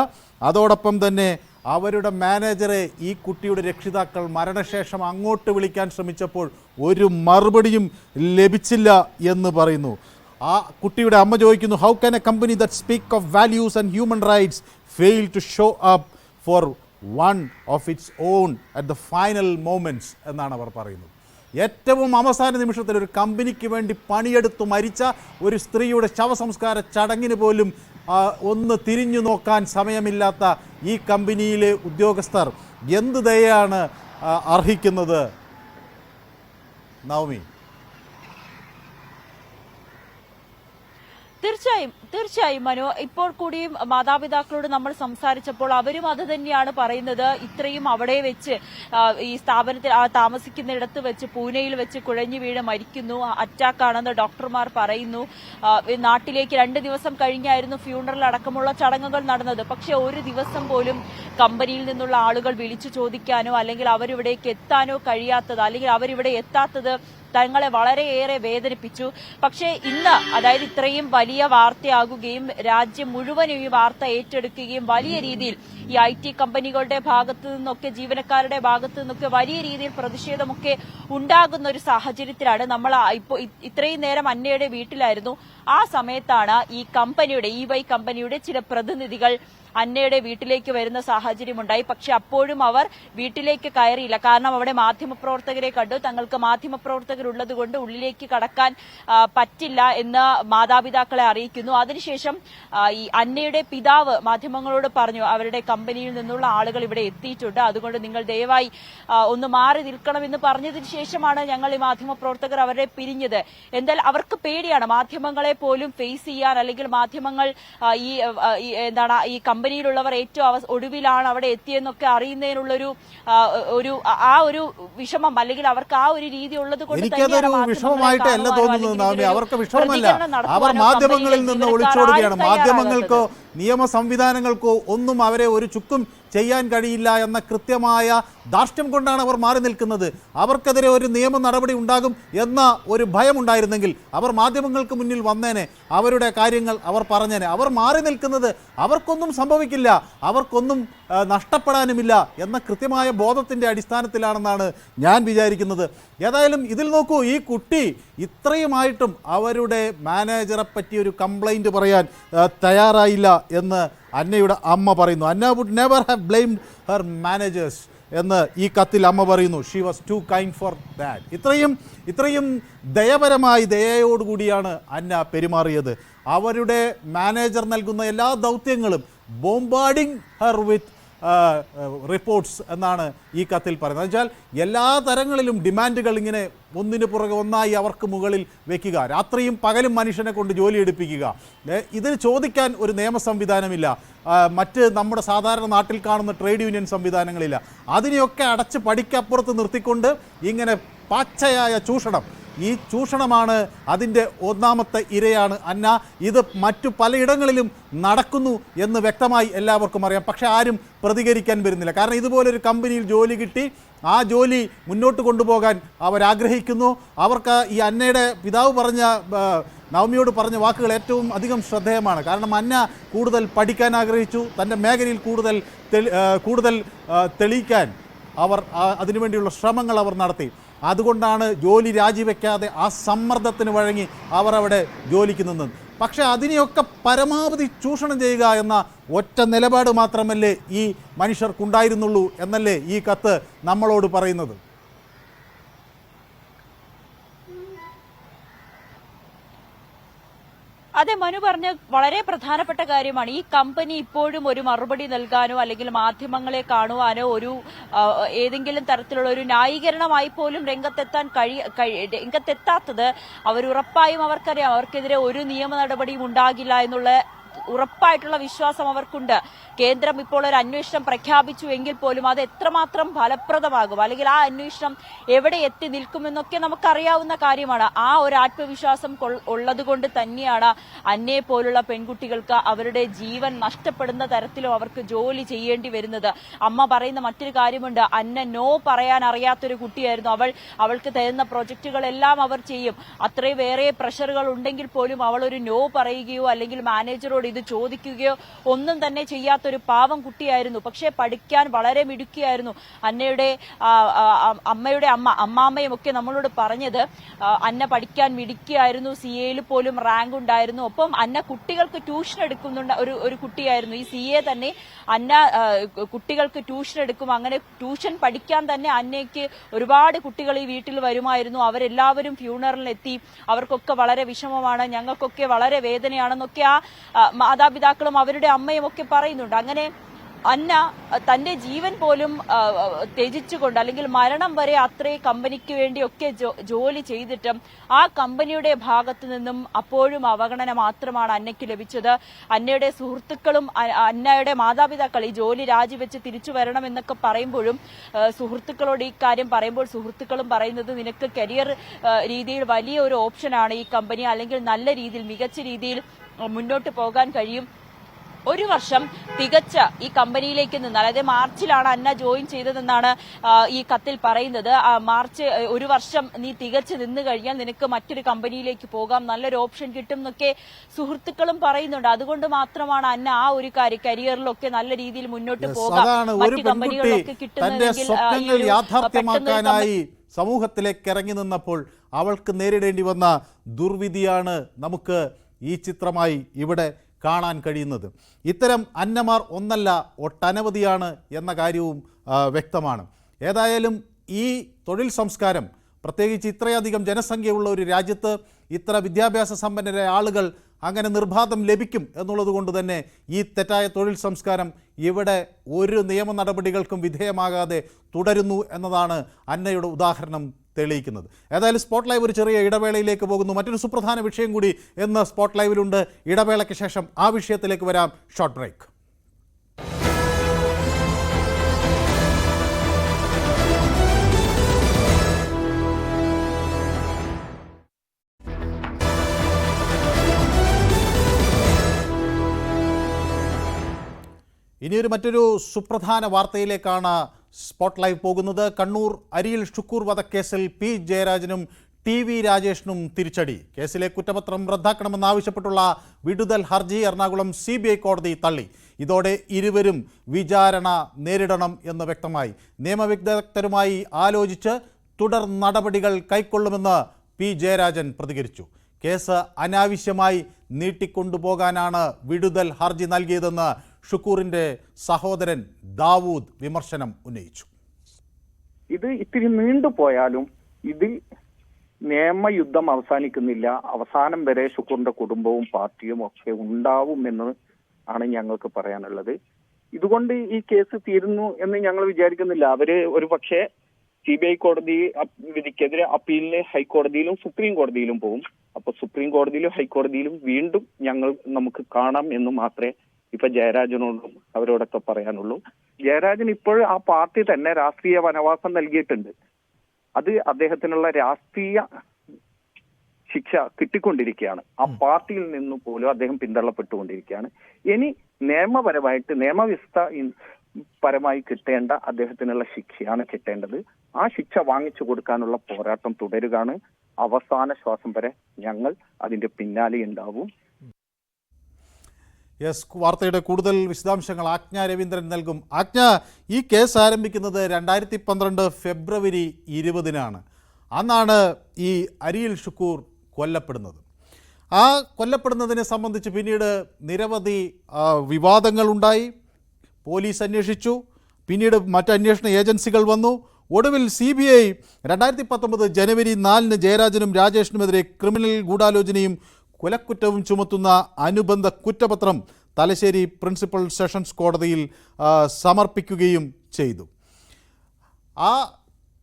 അതോടൊപ്പം തന്നെ അവരുടെ മാനേജറെ ഈ കുട്ടിയുടെ രക്ഷിതാക്കൾ മരണശേഷം അങ്ങോട്ട് വിളിക്കാൻ ശ്രമിച്ചപ്പോൾ ഒരു മറുപടിയും ലഭിച്ചില്ല എന്ന് പറയുന്നു. ആ കുട്ടിയുടെ അമ്മ ചോദിക്കുന്നു, how can a company that speak of values and human rights fail to show up for one of its own at the final moments എന്നാണ് അവർ പറയുന്നത്. ഏറ്റവും അവസാന നിമിഷത്തിൽ ഒരു കമ്പനിക്ക് വേണ്ടി പണിയെടുത്തു മരിച്ച ഒരു സ്ത്രീയുടെ ശവസംസ്കാര ചടങ്ങിന് പോലും ഒന്ന് തിരിഞ്ഞു നോക്കാൻ സമയമില്ലാത്ത ഈ കമ്പനിയിലെ ഉദ്യോഗസ്ഥർ എന്ത് ദയയാണ് അർഹിക്കുന്നത് നവമി? തീർച്ചയായും മനു, ഇപ്പോൾ കൂടിയും മാതാപിതാക്കളോട് നമ്മൾ സംസാരിച്ചപ്പോൾ അവരും അത് തന്നെയാണ് പറയുന്നത്. ഇത്രയും അവിടെ വെച്ച് ഈ സ്ഥാപനത്തിൽ താമസിക്കുന്നിടത്ത് വെച്ച് പൂനെയിൽ വെച്ച് കുഴഞ്ഞു വീണ് മരിക്കുന്നു, അറ്റാക്കാണെന്ന് ഡോക്ടർമാർ പറയുന്നു. നാട്ടിലേക്ക് 2 ദിവസം കഴിഞ്ഞായിരുന്നു ഫ്യൂണറൽ അടക്കമുള്ള ചടങ്ങുകൾ നടന്നത്. പക്ഷെ ഒരു ദിവസം പോലും കമ്പനിയിൽ നിന്നുള്ള ആളുകൾ വിളിച്ചു ചോദിക്കാനോ അല്ലെങ്കിൽ അവരിവിടേക്ക് എത്താനോ കഴിയാത്തത്, അല്ലെങ്കിൽ അവരിവിടെ എത്താത്തത് തങ്ങളെ വളരെയേറെ വേദനിപ്പിച്ചു. പക്ഷേ ഇന്ന്, അതായത് ഇത്രയും വലിയ വാർത്തയാകുകയും രാജ്യം മുഴുവനും ഈ വാർത്ത ഏറ്റെടുക്കുകയും വലിയ രീതിയിൽ ഈ IT കമ്പനികളുടെ ഭാഗത്തു നിന്നൊക്കെ, ജീവനക്കാരുടെ ഭാഗത്തു നിന്നൊക്കെ വലിയ രീതിയിൽ പ്രതിഷേധമൊക്കെ ഉണ്ടാകുന്ന ഒരു സാഹചര്യത്തിലാണ് നമ്മൾ ഇപ്പോൾ ഇത്രയും നേരം അന്നയുടെ വീട്ടിലായിരുന്നു. ആ സമയത്താണ് ഈ കമ്പനിയുടെ EY കമ്പനിയുടെ ചില പ്രതിനിധികൾ അന്നയുടെ വീട്ടിലേക്ക് വരുന്ന സാഹചര്യമുണ്ടായി. പക്ഷെ അപ്പോഴും അവർ വീട്ടിലേക്ക് കയറിയില്ല. കാരണം അവിടെ മാധ്യമപ്രവർത്തകരെ കണ്ടു. തങ്ങൾക്ക് മാധ്യമപ്രവർത്തകരുള്ളത് കൊണ്ട് ഉള്ളിലേക്ക് കടക്കാൻ പറ്റില്ല എന്ന് മാതാപിതാക്കളെ അറിയിക്കുന്നു. അതിനുശേഷം ഈ അന്നയുടെ പിതാവ് മാധ്യമങ്ങളോട് പറഞ്ഞു, അവരുടെ കമ്പനിയിൽ നിന്നുള്ള ആളുകൾ ഇവിടെ എത്തിയിട്ടുണ്ട്, അതുകൊണ്ട് നിങ്ങൾ ദയവായി ഒന്ന് മാറി നിൽക്കണമെന്ന് പറഞ്ഞതിന് ശേഷമാണ് ഞങ്ങൾ ഈ മാധ്യമപ്രവർത്തകർ അവരെ പിരിഞ്ഞത്. എന്തായാലും അവർക്ക് പേടിയാണ് മാധ്യമങ്ങളെ പോലും ഫേസ് ചെയ്യാൻ, അല്ലെങ്കിൽ മാധ്യമങ്ങൾ ഈ കമ്പനിയിലുള്ളവർ ഏറ്റവും ഒടുവിലാണ് അവിടെ എത്തിയെന്നൊക്കെ അറിയുന്നതിനുള്ളൊരു ഒരു വിഷമം, അല്ലെങ്കിൽ അവർക്ക് ആ ഒരു രീതി ഉള്ളത് കൊണ്ട് എനിക്കതൊരു വിഷമമായിട്ടല്ല തോന്നുന്നത്. അവർക്ക് വിഷമമല്ല, അവർ മാധ്യമങ്ങളിൽ നിന്ന് ഒളിച്ചോടുകയാണ്. മാധ്യമങ്ങൾക്കോ നിയമ സംവിധാനങ്ങൾക്കോ ഒന്നും അവരെ ഒരു ചുക്കും ചെയ്യാൻ കഴിയില്ല എന്ന കൃത്യമായ ധാർഷ്ട്യം കൊണ്ടാണ് അവർ മാറി നിൽക്കുന്നത്. അവർക്കെതിരെ ഒരു നിയമ നടപടി ഉണ്ടാകും എന്ന ഒരു ഭയമുണ്ടായിരുന്നെങ്കിൽ അവർ മാധ്യമങ്ങൾക്ക് മുന്നിൽ വന്നേനെ, അവരുടെ കാര്യങ്ങൾ അവർ പറഞ്ഞേനെ. അവർ മാറി നിൽക്കുന്നത് അവർക്കൊന്നും സംഭവിക്കില്ല, അവർക്കൊന്നും നഷ്ടപ്പെടാനുമില്ല എന്ന കൃത്യമായ ബോധത്തിൻ്റെ അടിസ്ഥാനത്തിലാണെന്നാണ് ഞാൻ വിചാരിക്കുന്നത്. ഏതായാലും ഇതിൽ നോക്കൂ, ഈ കുട്ടി ഇത്രയുമായിട്ടും അവരുടെ മാനേജറെ പറ്റി ഒരു കംപ്ലൈൻറ്റ് പറയാൻ തയ്യാറായില്ല എന്ന് അന്നയുടെ അമ്മ പറയുന്നു. Anna would never have blamed her managers എന്ന് ഈ കത്തിൽ അമ്മ പറയുന്നു. She was too kind for that. ഇത്രയും ദയയോടുകൂടിയാണ് അന്ന പെരുമാറിയത്. അവരുടെ മാനേജർ നൽകുന്ന എല്ലാ ദൗത്യങ്ങളും ബോംബാർഡിങ് ഹെർ വിത്ത് റിപ്പോർട്ട്സ് എന്നാണ് ഈ കത്തിൽ പറയുന്നത്. എന്നുവെച്ചാൽ എല്ലാ തരങ്ങളിലും ഡിമാൻഡുകൾ ഇങ്ങനെ ഒന്നിനു പുറകെ ഒന്നായി അവർക്ക് മുകളിൽ വയ്ക്കുക, രാത്രിയും പകലും മനുഷ്യനെ കൊണ്ട് ജോലി എടുപ്പിക്കുക. ഇതിന് ചോദിക്കാൻ ഒരു നിയമ സംവിധാനമില്ല, മറ്റ് നമ്മുടെ സാധാരണ നാട്ടിൽ കാണുന്ന ട്രേഡ് യൂണിയൻ സംവിധാനങ്ങളില്ല. അതിനെയൊക്കെ അടച്ച് പടിക്കപ്പുറത്ത് നിർത്തിക്കൊണ്ട് ഇങ്ങനെ പച്ചയായ ചൂഷണം, ഈ ചൂഷണമാണ് അതിൻ്റെ ഒന്നാമത്തെ ഇരയാണ് അന്ന. ഇത് മറ്റു പലയിടങ്ങളിലും നടക്കുന്നു എന്ന് വ്യക്തമായി എല്ലാവർക്കും അറിയാം. പക്ഷേ ആരും പ്രതികരിക്കാൻ വരുന്നില്ല. കാരണം ഇതുപോലൊരു കമ്പനിയിൽ ജോലി കിട്ടി, ആ ജോലി മുന്നോട്ട് കൊണ്ടുപോകാൻ അവരാഗ്രഹിക്കുന്നു. അവർക്ക് ഈ അന്നയുടെ പിതാവ് പറഞ്ഞ, നവമിയോട് പറഞ്ഞ വാക്കുകൾ ഏറ്റവും അധികം ശ്രദ്ധേയമാണ്. കാരണം അന്ന കൂടുതൽ പഠിക്കാൻ ആഗ്രഹിച്ചു, തൻ്റെ മേഖലയിൽ കൂടുതൽ തെളിയിക്കാൻ അവർ അതിനുവേണ്ടിയുള്ള ശ്രമങ്ങൾ അവർ നടത്തി. അതുകൊണ്ടാണ് ജോലി രാജിവെക്കാതെ ആ സമ്മർദ്ദത്തിന് വഴങ്ങി അവർ അവിടെ ജോലിക്ക് നിന്നത്. പക്ഷേ അതിനെയൊക്കെ പരമാവധി ചൂഷണം ചെയ്യുക എന്ന ഒറ്റ നിലപാട് മാത്രമല്ലേ ഈ മനുഷ്യർക്കുണ്ടായിരുന്നുള്ളൂ എന്നല്ലേ ഈ കത്ത് നമ്മളോട് പറയുന്നത്? അതെ, മനു പറഞ്ഞ വളരെ പ്രധാനപ്പെട്ട കാര്യമാണ്. ഈ കമ്പനി ഇപ്പോഴും ഒരു മറുപടി നൽകാനോ അല്ലെങ്കിൽ മാധ്യമങ്ങളെ കാണുവാനോ ഒരു ഏതെങ്കിലും തരത്തിലുള്ള ഒരു ന്യായീകരണമായി പോലും രംഗത്തെത്താത്തത് അവരുറപ്പായും അവർക്കറിയാം. അവർക്കെതിരെ ഒരു നിയമ നടപടിയും ഉണ്ടാകില്ല എന്നുള്ള ഉറപ്പായിട്ടുള്ള വിശ്വാസം അവർക്കുണ്ട്. കേന്ദ്രം ഇപ്പോൾ ഒരു അന്വേഷണം പ്രഖ്യാപിച്ചു എങ്കിൽ പോലും അത് എത്രമാത്രം ഫലപ്രദമാകും, അല്ലെങ്കിൽ ആ അന്വേഷണം എവിടെ എത്തി നിൽക്കുമെന്നൊക്കെ നമുക്കറിയാവുന്ന കാര്യമാണ്. ആ ഒരു ആത്മവിശ്വാസം ഉള്ളതുകൊണ്ട് തന്നെയാണ് അന്നയെ പോലുള്ള പെൺകുട്ടികൾക്ക് അവരുടെ ജീവൻ നഷ്ടപ്പെടുന്ന തരത്തിലും അവർക്ക് ജോലി ചെയ്യേണ്ടി വരുന്നത്. അമ്മ പറയുന്ന മറ്റൊരു കാര്യമുണ്ട്, അന്ന നോ പറയാൻ അറിയാത്തൊരു കുട്ടിയായിരുന്നു. അവൾക്ക് തരുന്ന പ്രൊജക്ടുകളെല്ലാം അവർ ചെയ്യും. അത്രയും വേറെ പ്രഷറുകൾ ഉണ്ടെങ്കിൽ പോലും അവൾ ഒരു നോ പറയുകയോ അല്ലെങ്കിൽ മാനേജറോട് ഇത് ചോദിക്കുകയോ ഒന്നും തന്നെ ചെയ്യാത്ത ഒരു പാവം കുട്ടിയായിരുന്നു. പക്ഷേ പഠിക്കാൻ വളരെ മിടുക്കിയായിരുന്നു. അന്നയുടെ അമ്മയുടെ അമ്മാമ്മയും ഒക്കെ നമ്മളോട് പറഞ്ഞത് അന്ന പഠിക്കാൻ മിടുക്കിയായിരുന്നു, CA പോലും റാങ്ക് ഉണ്ടായിരുന്നു. ഒപ്പം അന്ന കുട്ടികൾക്ക് ട്യൂഷൻ എടുക്കുന്നുണ്ട് ഒരു കുട്ടിയായിരുന്നു. ഈ CA തന്നെ അന്ന കുട്ടികൾക്ക് ട്യൂഷൻ എടുക്കും. അങ്ങനെ ട്യൂഷൻ പഠിക്കാൻ തന്നെ അന്നയ്ക്ക് ഒരുപാട് കുട്ടികൾ ഈ വീട്ടിൽ വരുമായിരുന്നു. അവരെല്ലാവരും ഫ്യൂണറലിനെത്തി. അവർക്കൊക്കെ വളരെ വിഷമമാണ്, ഞങ്ങൾക്കൊക്കെ വളരെ വേദനയാണെന്നൊക്കെ ആ മാതാപിതാക്കളും അവരുടെ അമ്മയും ഒക്കെ പറയുന്നുണ്ട്. അങ്ങനെ അന്ന തന്റെ ജീവൻ പോലും ത്യജിച്ചുകൊണ്ട്, അല്ലെങ്കിൽ മരണം വരെ അത്രേ കമ്പനിക്ക് വേണ്ടിയൊക്കെ ജോലി ചെയ്തിട്ടും ആ കമ്പനിയുടെ ഭാഗത്തു നിന്നും അപ്പോഴും അവഗണന മാത്രമാണ് അന്നയ്ക്ക് ലഭിച്ചത്. അന്നയുടെ സുഹൃത്തുക്കളും അന്നയുടെ മാതാപിതാക്കൾ ഈ ജോലി രാജിവെച്ച് തിരിച്ചു വരണം എന്നൊക്കെ പറയുമ്പോഴും സുഹൃത്തുക്കളോട് ഈ കാര്യം പറയുമ്പോൾ സുഹൃത്തുക്കളും പറയുന്നത് നിനക്ക് കരിയർ രീതിയിൽ വലിയ ഒരു ഓപ്ഷനാണ് ഈ കമ്പനി, അല്ലെങ്കിൽ നല്ല രീതിയിൽ മികച്ച രീതിയിൽ മുന്നോട്ട് പോകാൻ കഴിയും. ഒരു വർഷം തികച്ച ഈ കമ്പനിയിലേക്ക് നിന്ന്, അതായത് മാർച്ചിലാണ് അന്ന ജോയിൻ ചെയ്തതെന്നാണ് ഈ കത്തിൽ പറയുന്നത്. മാർച്ച് ഒരു വർഷം നീ തികച്ച് നിന്ന് കഴിഞ്ഞാൽ നിനക്ക് മറ്റൊരു കമ്പനിയിലേക്ക് പോകാം, നല്ലൊരു ഓപ്ഷൻ കിട്ടും എന്നൊക്കെ സുഹൃത്തുക്കളും പറയുന്നുണ്ട്. അതുകൊണ്ട് മാത്രമാണ് അന്ന ആ ഒരു കരിയറിലൊക്കെ നല്ല രീതിയിൽ മുന്നോട്ട് പോകാം, മറ്റു കമ്പനികളിലൊക്കെ കിട്ടുന്നതെങ്കിൽ യാഥാർത്ഥ്യമാക്കാനായി സമൂഹത്തിലേക്ക് ഇറങ്ങി നിന്നപ്പോൾ അവൾക്ക് നേരിടേണ്ടി വന്ന ദുർവിധിയാണ് നമുക്ക് ഈ ചിത്രമായി ഇവിടെ കാണാൻ കഴിയുന്നത്. ഇത്തരം അന്നമാർ ഒന്നല്ല ഒട്ടനവധിയാണ് എന്ന കാര്യവും വ്യക്തമാണ്. ഏതായാലും ഈ തൊഴിൽ സംസ്കാരം, പ്രത്യേകിച്ച് ഇത്രയധികം ജനസംഖ്യയുള്ള ഒരു രാജ്യത്ത് ഇത്ര വിദ്യാഭ്യാസ സമ്പന്നരായ ആളുകൾ അങ്ങനെ നിർബാധം ലഭിക്കും എന്നുള്ളത് കൊണ്ട് തന്നെ ഈ തെറ്റായ തൊഴിൽ സംസ്കാരം ഇവിടെ ഒരു നിയമ നടപടികൾക്കും വിധേയമാകാതെ തുടരുന്നു എന്നതാണ് അന്നയുടെ ഉദാഹരണം തെളിയിക്കുന്നത്. ഏതായാലും സ്പോട്ട് ലൈവ് ഒരു ചെറിയ ഇടവേളയിലേക്ക് പോകുന്നു. മറ്റൊരു സുപ്രധാന വിഷയം കൂടി ഇന്ന് സ്പോട്ട് ലൈവിലുണ്ട്. ഇടവേളയ്ക്ക് ശേഷം ആ വിഷയത്തിലേക്ക് വരാം. Short break. ഇനിയൊരു മറ്റൊരു സുപ്രധാന വാർത്തയിലേക്കാണ് സ്പോട്ട് ലൈവ് പോകുന്നത്. കണ്ണൂർ അരിയിൽ ഷുക്കൂർ വധക്കേസിൽ P. ജയരാജനും TV. രാജേഷിനും തിരിച്ചടി. കേസിലെ കുറ്റപത്രം റദ്ദാക്കണമെന്നാവശ്യപ്പെട്ടുള്ള വിടുതൽ ഹർജി എറണാകുളം CBI കോടതി തള്ളി. ഇതോടെ ഇരുവരും വിചാരണ നേരിടണം എന്ന് വ്യക്തമായി. നിയമവിദഗ്ധരുമായി ആലോചിച്ച് തുടർ നടപടികൾ കൈക്കൊള്ളുമെന്ന് P. ജയരാജൻ പ്രതികരിച്ചു. കേസ് അനാവശ്യമായി നീട്ടിക്കൊണ്ടുപോകാനാണ് വിടുതൽ ഹർജി നൽകിയതെന്ന് ഷുക്കൂറിന്റെ സഹോദരൻ ദാവൂദ് വിമർശനം ഉന്നയിച്ചു. ഇത് ഇത്തിരി നീണ്ടുപോയാലും ഇതിൽ നിയമയുദ്ധം അവസാനിക്കുന്നില്ല. അവസാനം വരെ ഷുക്കൂറിന്റെ കുടുംബവും പാർട്ടിയും ഒക്കെ ഉണ്ടാവും എന്ന് ആണ് ഞങ്ങൾക്ക് പറയാനുള്ളത്. ഇതുകൊണ്ട് ഈ കേസ് തീരുന്നു എന്ന് ഞങ്ങൾ വിചാരിക്കുന്നില്ല. അവര് ഒരു പക്ഷേ CBI കോടതി വിധിക്കെതിരെ അപ്പീലിന് ഹൈക്കോടതിയിലും സുപ്രീം കോടതിയിലും പോകും. അപ്പൊ സുപ്രീം കോടതിയിലും ഹൈക്കോടതിയിലും വീണ്ടും നമുക്ക് കാണാം എന്ന് മാത്രമേ ഇപ്പൊ ജയരാജനോടും അവരോടൊക്കെ പറയാനുള്ളൂ. ജയരാജൻ ഇപ്പോൾ ആ പാർട്ടി തന്നെ രാഷ്ട്രീയ വനവാസം നൽകിയിട്ടുണ്ട്. അത് അദ്ദേഹത്തിനുള്ള രാഷ്ട്രീയ ശിക്ഷ കിട്ടിക്കൊണ്ടിരിക്കുകയാണ്. ആ പാർട്ടിയിൽ നിന്ന് പോലും അദ്ദേഹം പിന്തള്ളപ്പെട്ടുകൊണ്ടിരിക്കുകയാണ്. ഇനി നിയമപരമായിട്ട് പരമായി കിട്ടേണ്ട അദ്ദേഹത്തിനുള്ള ശിക്ഷയാണ് കിട്ടേണ്ടത്. ആ ശിക്ഷ വാങ്ങിച്ചു കൊടുക്കാനുള്ള പോരാട്ടം തുടരുകയാണ്. അവസാന ശ്വാസം വരെ ഞങ്ങൾ അതിന്റെ പിന്നാലെ ഉണ്ടാവും. യെസ്, വാർത്തയുടെ കൂടുതൽ വിശദാംശങ്ങൾ ആജ്ഞ രവീന്ദ്രൻ നൽകും. ആജ്ഞ, ഈ കേസ് ആരംഭിക്കുന്നത് 2012 ഫെബ്രുവരി 20-നാണ്. അന്നാണ് ഈ അരിയിൽ ഷുക്കൂർ കൊല്ലപ്പെടുന്നത്. ആ കൊല്ലപ്പെടുന്നതിനെ സംബന്ധിച്ച് പിന്നീട് നിരവധി വിവാദങ്ങളുണ്ടായി. പോലീസ് അന്വേഷിച്ചു, പിന്നീട് മറ്റ് അന്വേഷണ ഏജൻസികൾ വന്നു. ഒടുവിൽ CBI 2019 ജനുവരി 4-ന് ജയരാജനും രാജേഷിനുമെതിരെ ക്രിമിനൽ ഗൂഢാലോചനയും കൊലക്കുറ്റവും ചുമത്തുന്ന അനുബന്ധ കുറ്റപത്രം തലശ്ശേരി പ്രിൻസിപ്പൽ സെഷൻസ് കോടതിയിൽ സമർപ്പിക്കുകയും ചെയ്തു. ആ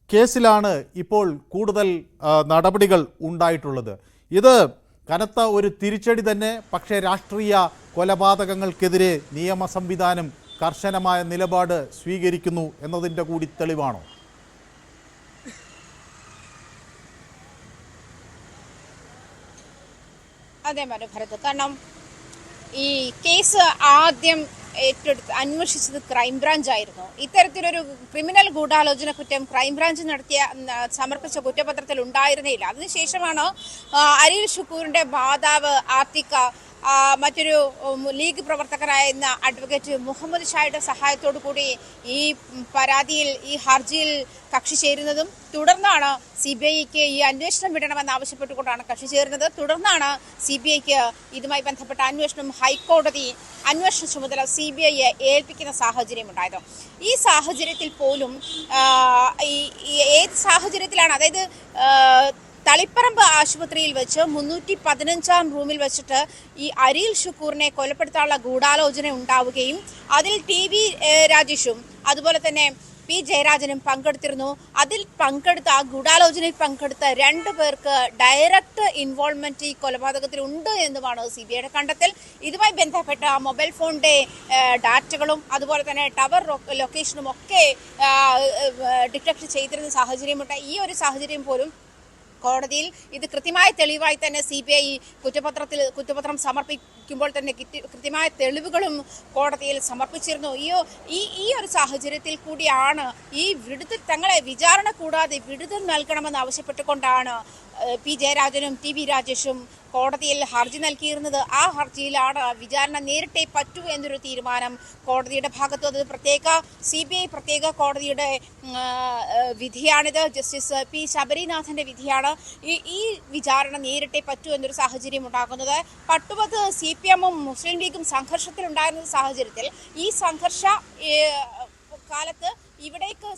കേസിലാണ് ഇപ്പോൾ കൂടുതൽ നടപടികൾ ഉണ്ടായിട്ടുള്ളത്. ഇത് കനത്ത ഒരു തിരിച്ചടി തന്നെ. പക്ഷേ രാഷ്ട്രീയ കൊലപാതകങ്ങൾക്കെതിരെ നിയമ സംവിധാനം കർശനമായ നിലപാട് സ്വീകരിക്കുന്നു എന്നതിൻ്റെ കൂടി തെളിവാണോ? അതെ മനോഭരത്, കാരണം ഈ കേസ് ആദ്യം ഏറ്റെടുത്ത് അന്വേഷിച്ചത് ക്രൈംബ്രാഞ്ച് ആയിരുന്നു. ഇത്തരത്തിലൊരു ക്രിമിനൽ ഗൂഢാലോചന കുറ്റം ക്രൈംബ്രാഞ്ച് സമർപ്പിച്ച കുറ്റപത്രത്തിൽ ഉണ്ടായിരുന്നില്ല. അതിനുശേഷമാണ് അരിയിൽ ഷുക്കൂറിന്റെ മാതാവ് ആത്തിക്ക മറ്റൊരു ലീഗ് പ്രവർത്തകരായിരുന്ന അഡ്വക്കേറ്റ് മുഹമ്മദ് ഷായുടെ സഹായത്തോടു കൂടി ഈ പരാതിയിൽ, ഈ ഹർജിയിൽ കക്ഷി ചേരുന്നതും തുടർന്നാണ് CBIക്ക് ഈ അന്വേഷണം വിടണമെന്ന് ആവശ്യപ്പെട്ടുകൊണ്ടാണ് കക്ഷി ചേരുന്നത്. തുടർന്നാണ് CBIക്ക് ഇതുമായി ബന്ധപ്പെട്ട അന്വേഷണം ഹൈക്കോടതി അന്വേഷണ ചുമതല CBIയെ ഏൽപ്പിക്കുന്ന സാഹചര്യം ഉണ്ടായത്. ഈ സാഹചര്യത്തിൽ പോലും ഏത് സാഹചര്യത്തിലാണ്, അതായത് തളിപ്പറമ്പ് ആശുപത്രിയിൽ വെച്ച് 315-ാം റൂമിൽ വെച്ചിട്ട് ഈ അരിൽ ഷുക്കൂറിനെ കൊലപ്പെടുത്താനുള്ള ഗൂഢാലോചന ഉണ്ടാവുകയും അതിൽ TV രാജേഷും അതുപോലെ തന്നെ P ജയരാജനും പങ്കെടുത്തിരുന്നു. അതിൽ പങ്കെടുത്ത, ആ ഗൂഢാലോചനയിൽ പങ്കെടുത്ത 2 പേർക്ക് ഡയറക്റ്റ് ഇൻവോൾവ്മെന്റ് ഈ കൊലപാതകത്തിൽ ഉണ്ട് എന്നുമാണ് CBIയുടെ കണ്ടെത്തൽ. ഇതുമായി ബന്ധപ്പെട്ട മൊബൈൽ ഫോണിന്റെ ഡാറ്റകളും അതുപോലെ തന്നെ ടവർ ലൊക്കേഷനും ഒക്കെ ഡിറ്റക്ട് ചെയ്തിരുന്ന സാഹചര്യമുണ്ട്. ഈ ഒരു സാഹചര്യം പോലും കോടതിയിൽ ഇത് കൃത്യമായ തെളിവായി തന്നെ CBI കുറ്റപത്രം സമർപ്പിക്കുമ്പോൾ തന്നെ കൃത്യമായ തെളിവുകളും കോടതിയിൽ സമർപ്പിച്ചിരുന്നു. ഈ ഒരു സാഹചര്യത്തിൽ കൂടിയാണ് ഈ വിടുതൽ, തങ്ങളെ വിചാരണ കൂടാതെ വിടുതൽ നൽകണമെന്ന് ആവശ്യപ്പെട്ടുകൊണ്ടാണ് P ജയരാജനും TV രാജേഷും കോടതിയിൽ ഹർജി നൽകിയിരുന്നത്. ആ ഹർജിയിലാണ് വിചാരണ നേരിട്ടേ പറ്റൂ എന്നൊരു തീരുമാനം കോടതിയുടെ ഭാഗത്ത്. അത് CBI പ്രത്യേക കോടതിയുടെ വിധിയാണിത്. ജസ്റ്റിസ് P ശബരിനാഥന്റെ വിധിയാണ് ഈ വിചാരണ നേരിട്ടേ പറ്റൂ എന്നൊരു സാഹചര്യം ഉണ്ടാകുന്നത്. പട്ടുപത്ത് CPM-ഉം മുസ്ലിം ലീഗും സംഘർഷത്തിലുണ്ടായിരുന്ന സാഹചര്യത്തിൽ ഈ സംഘർഷ കാലത്ത് ഇവിടേക്ക്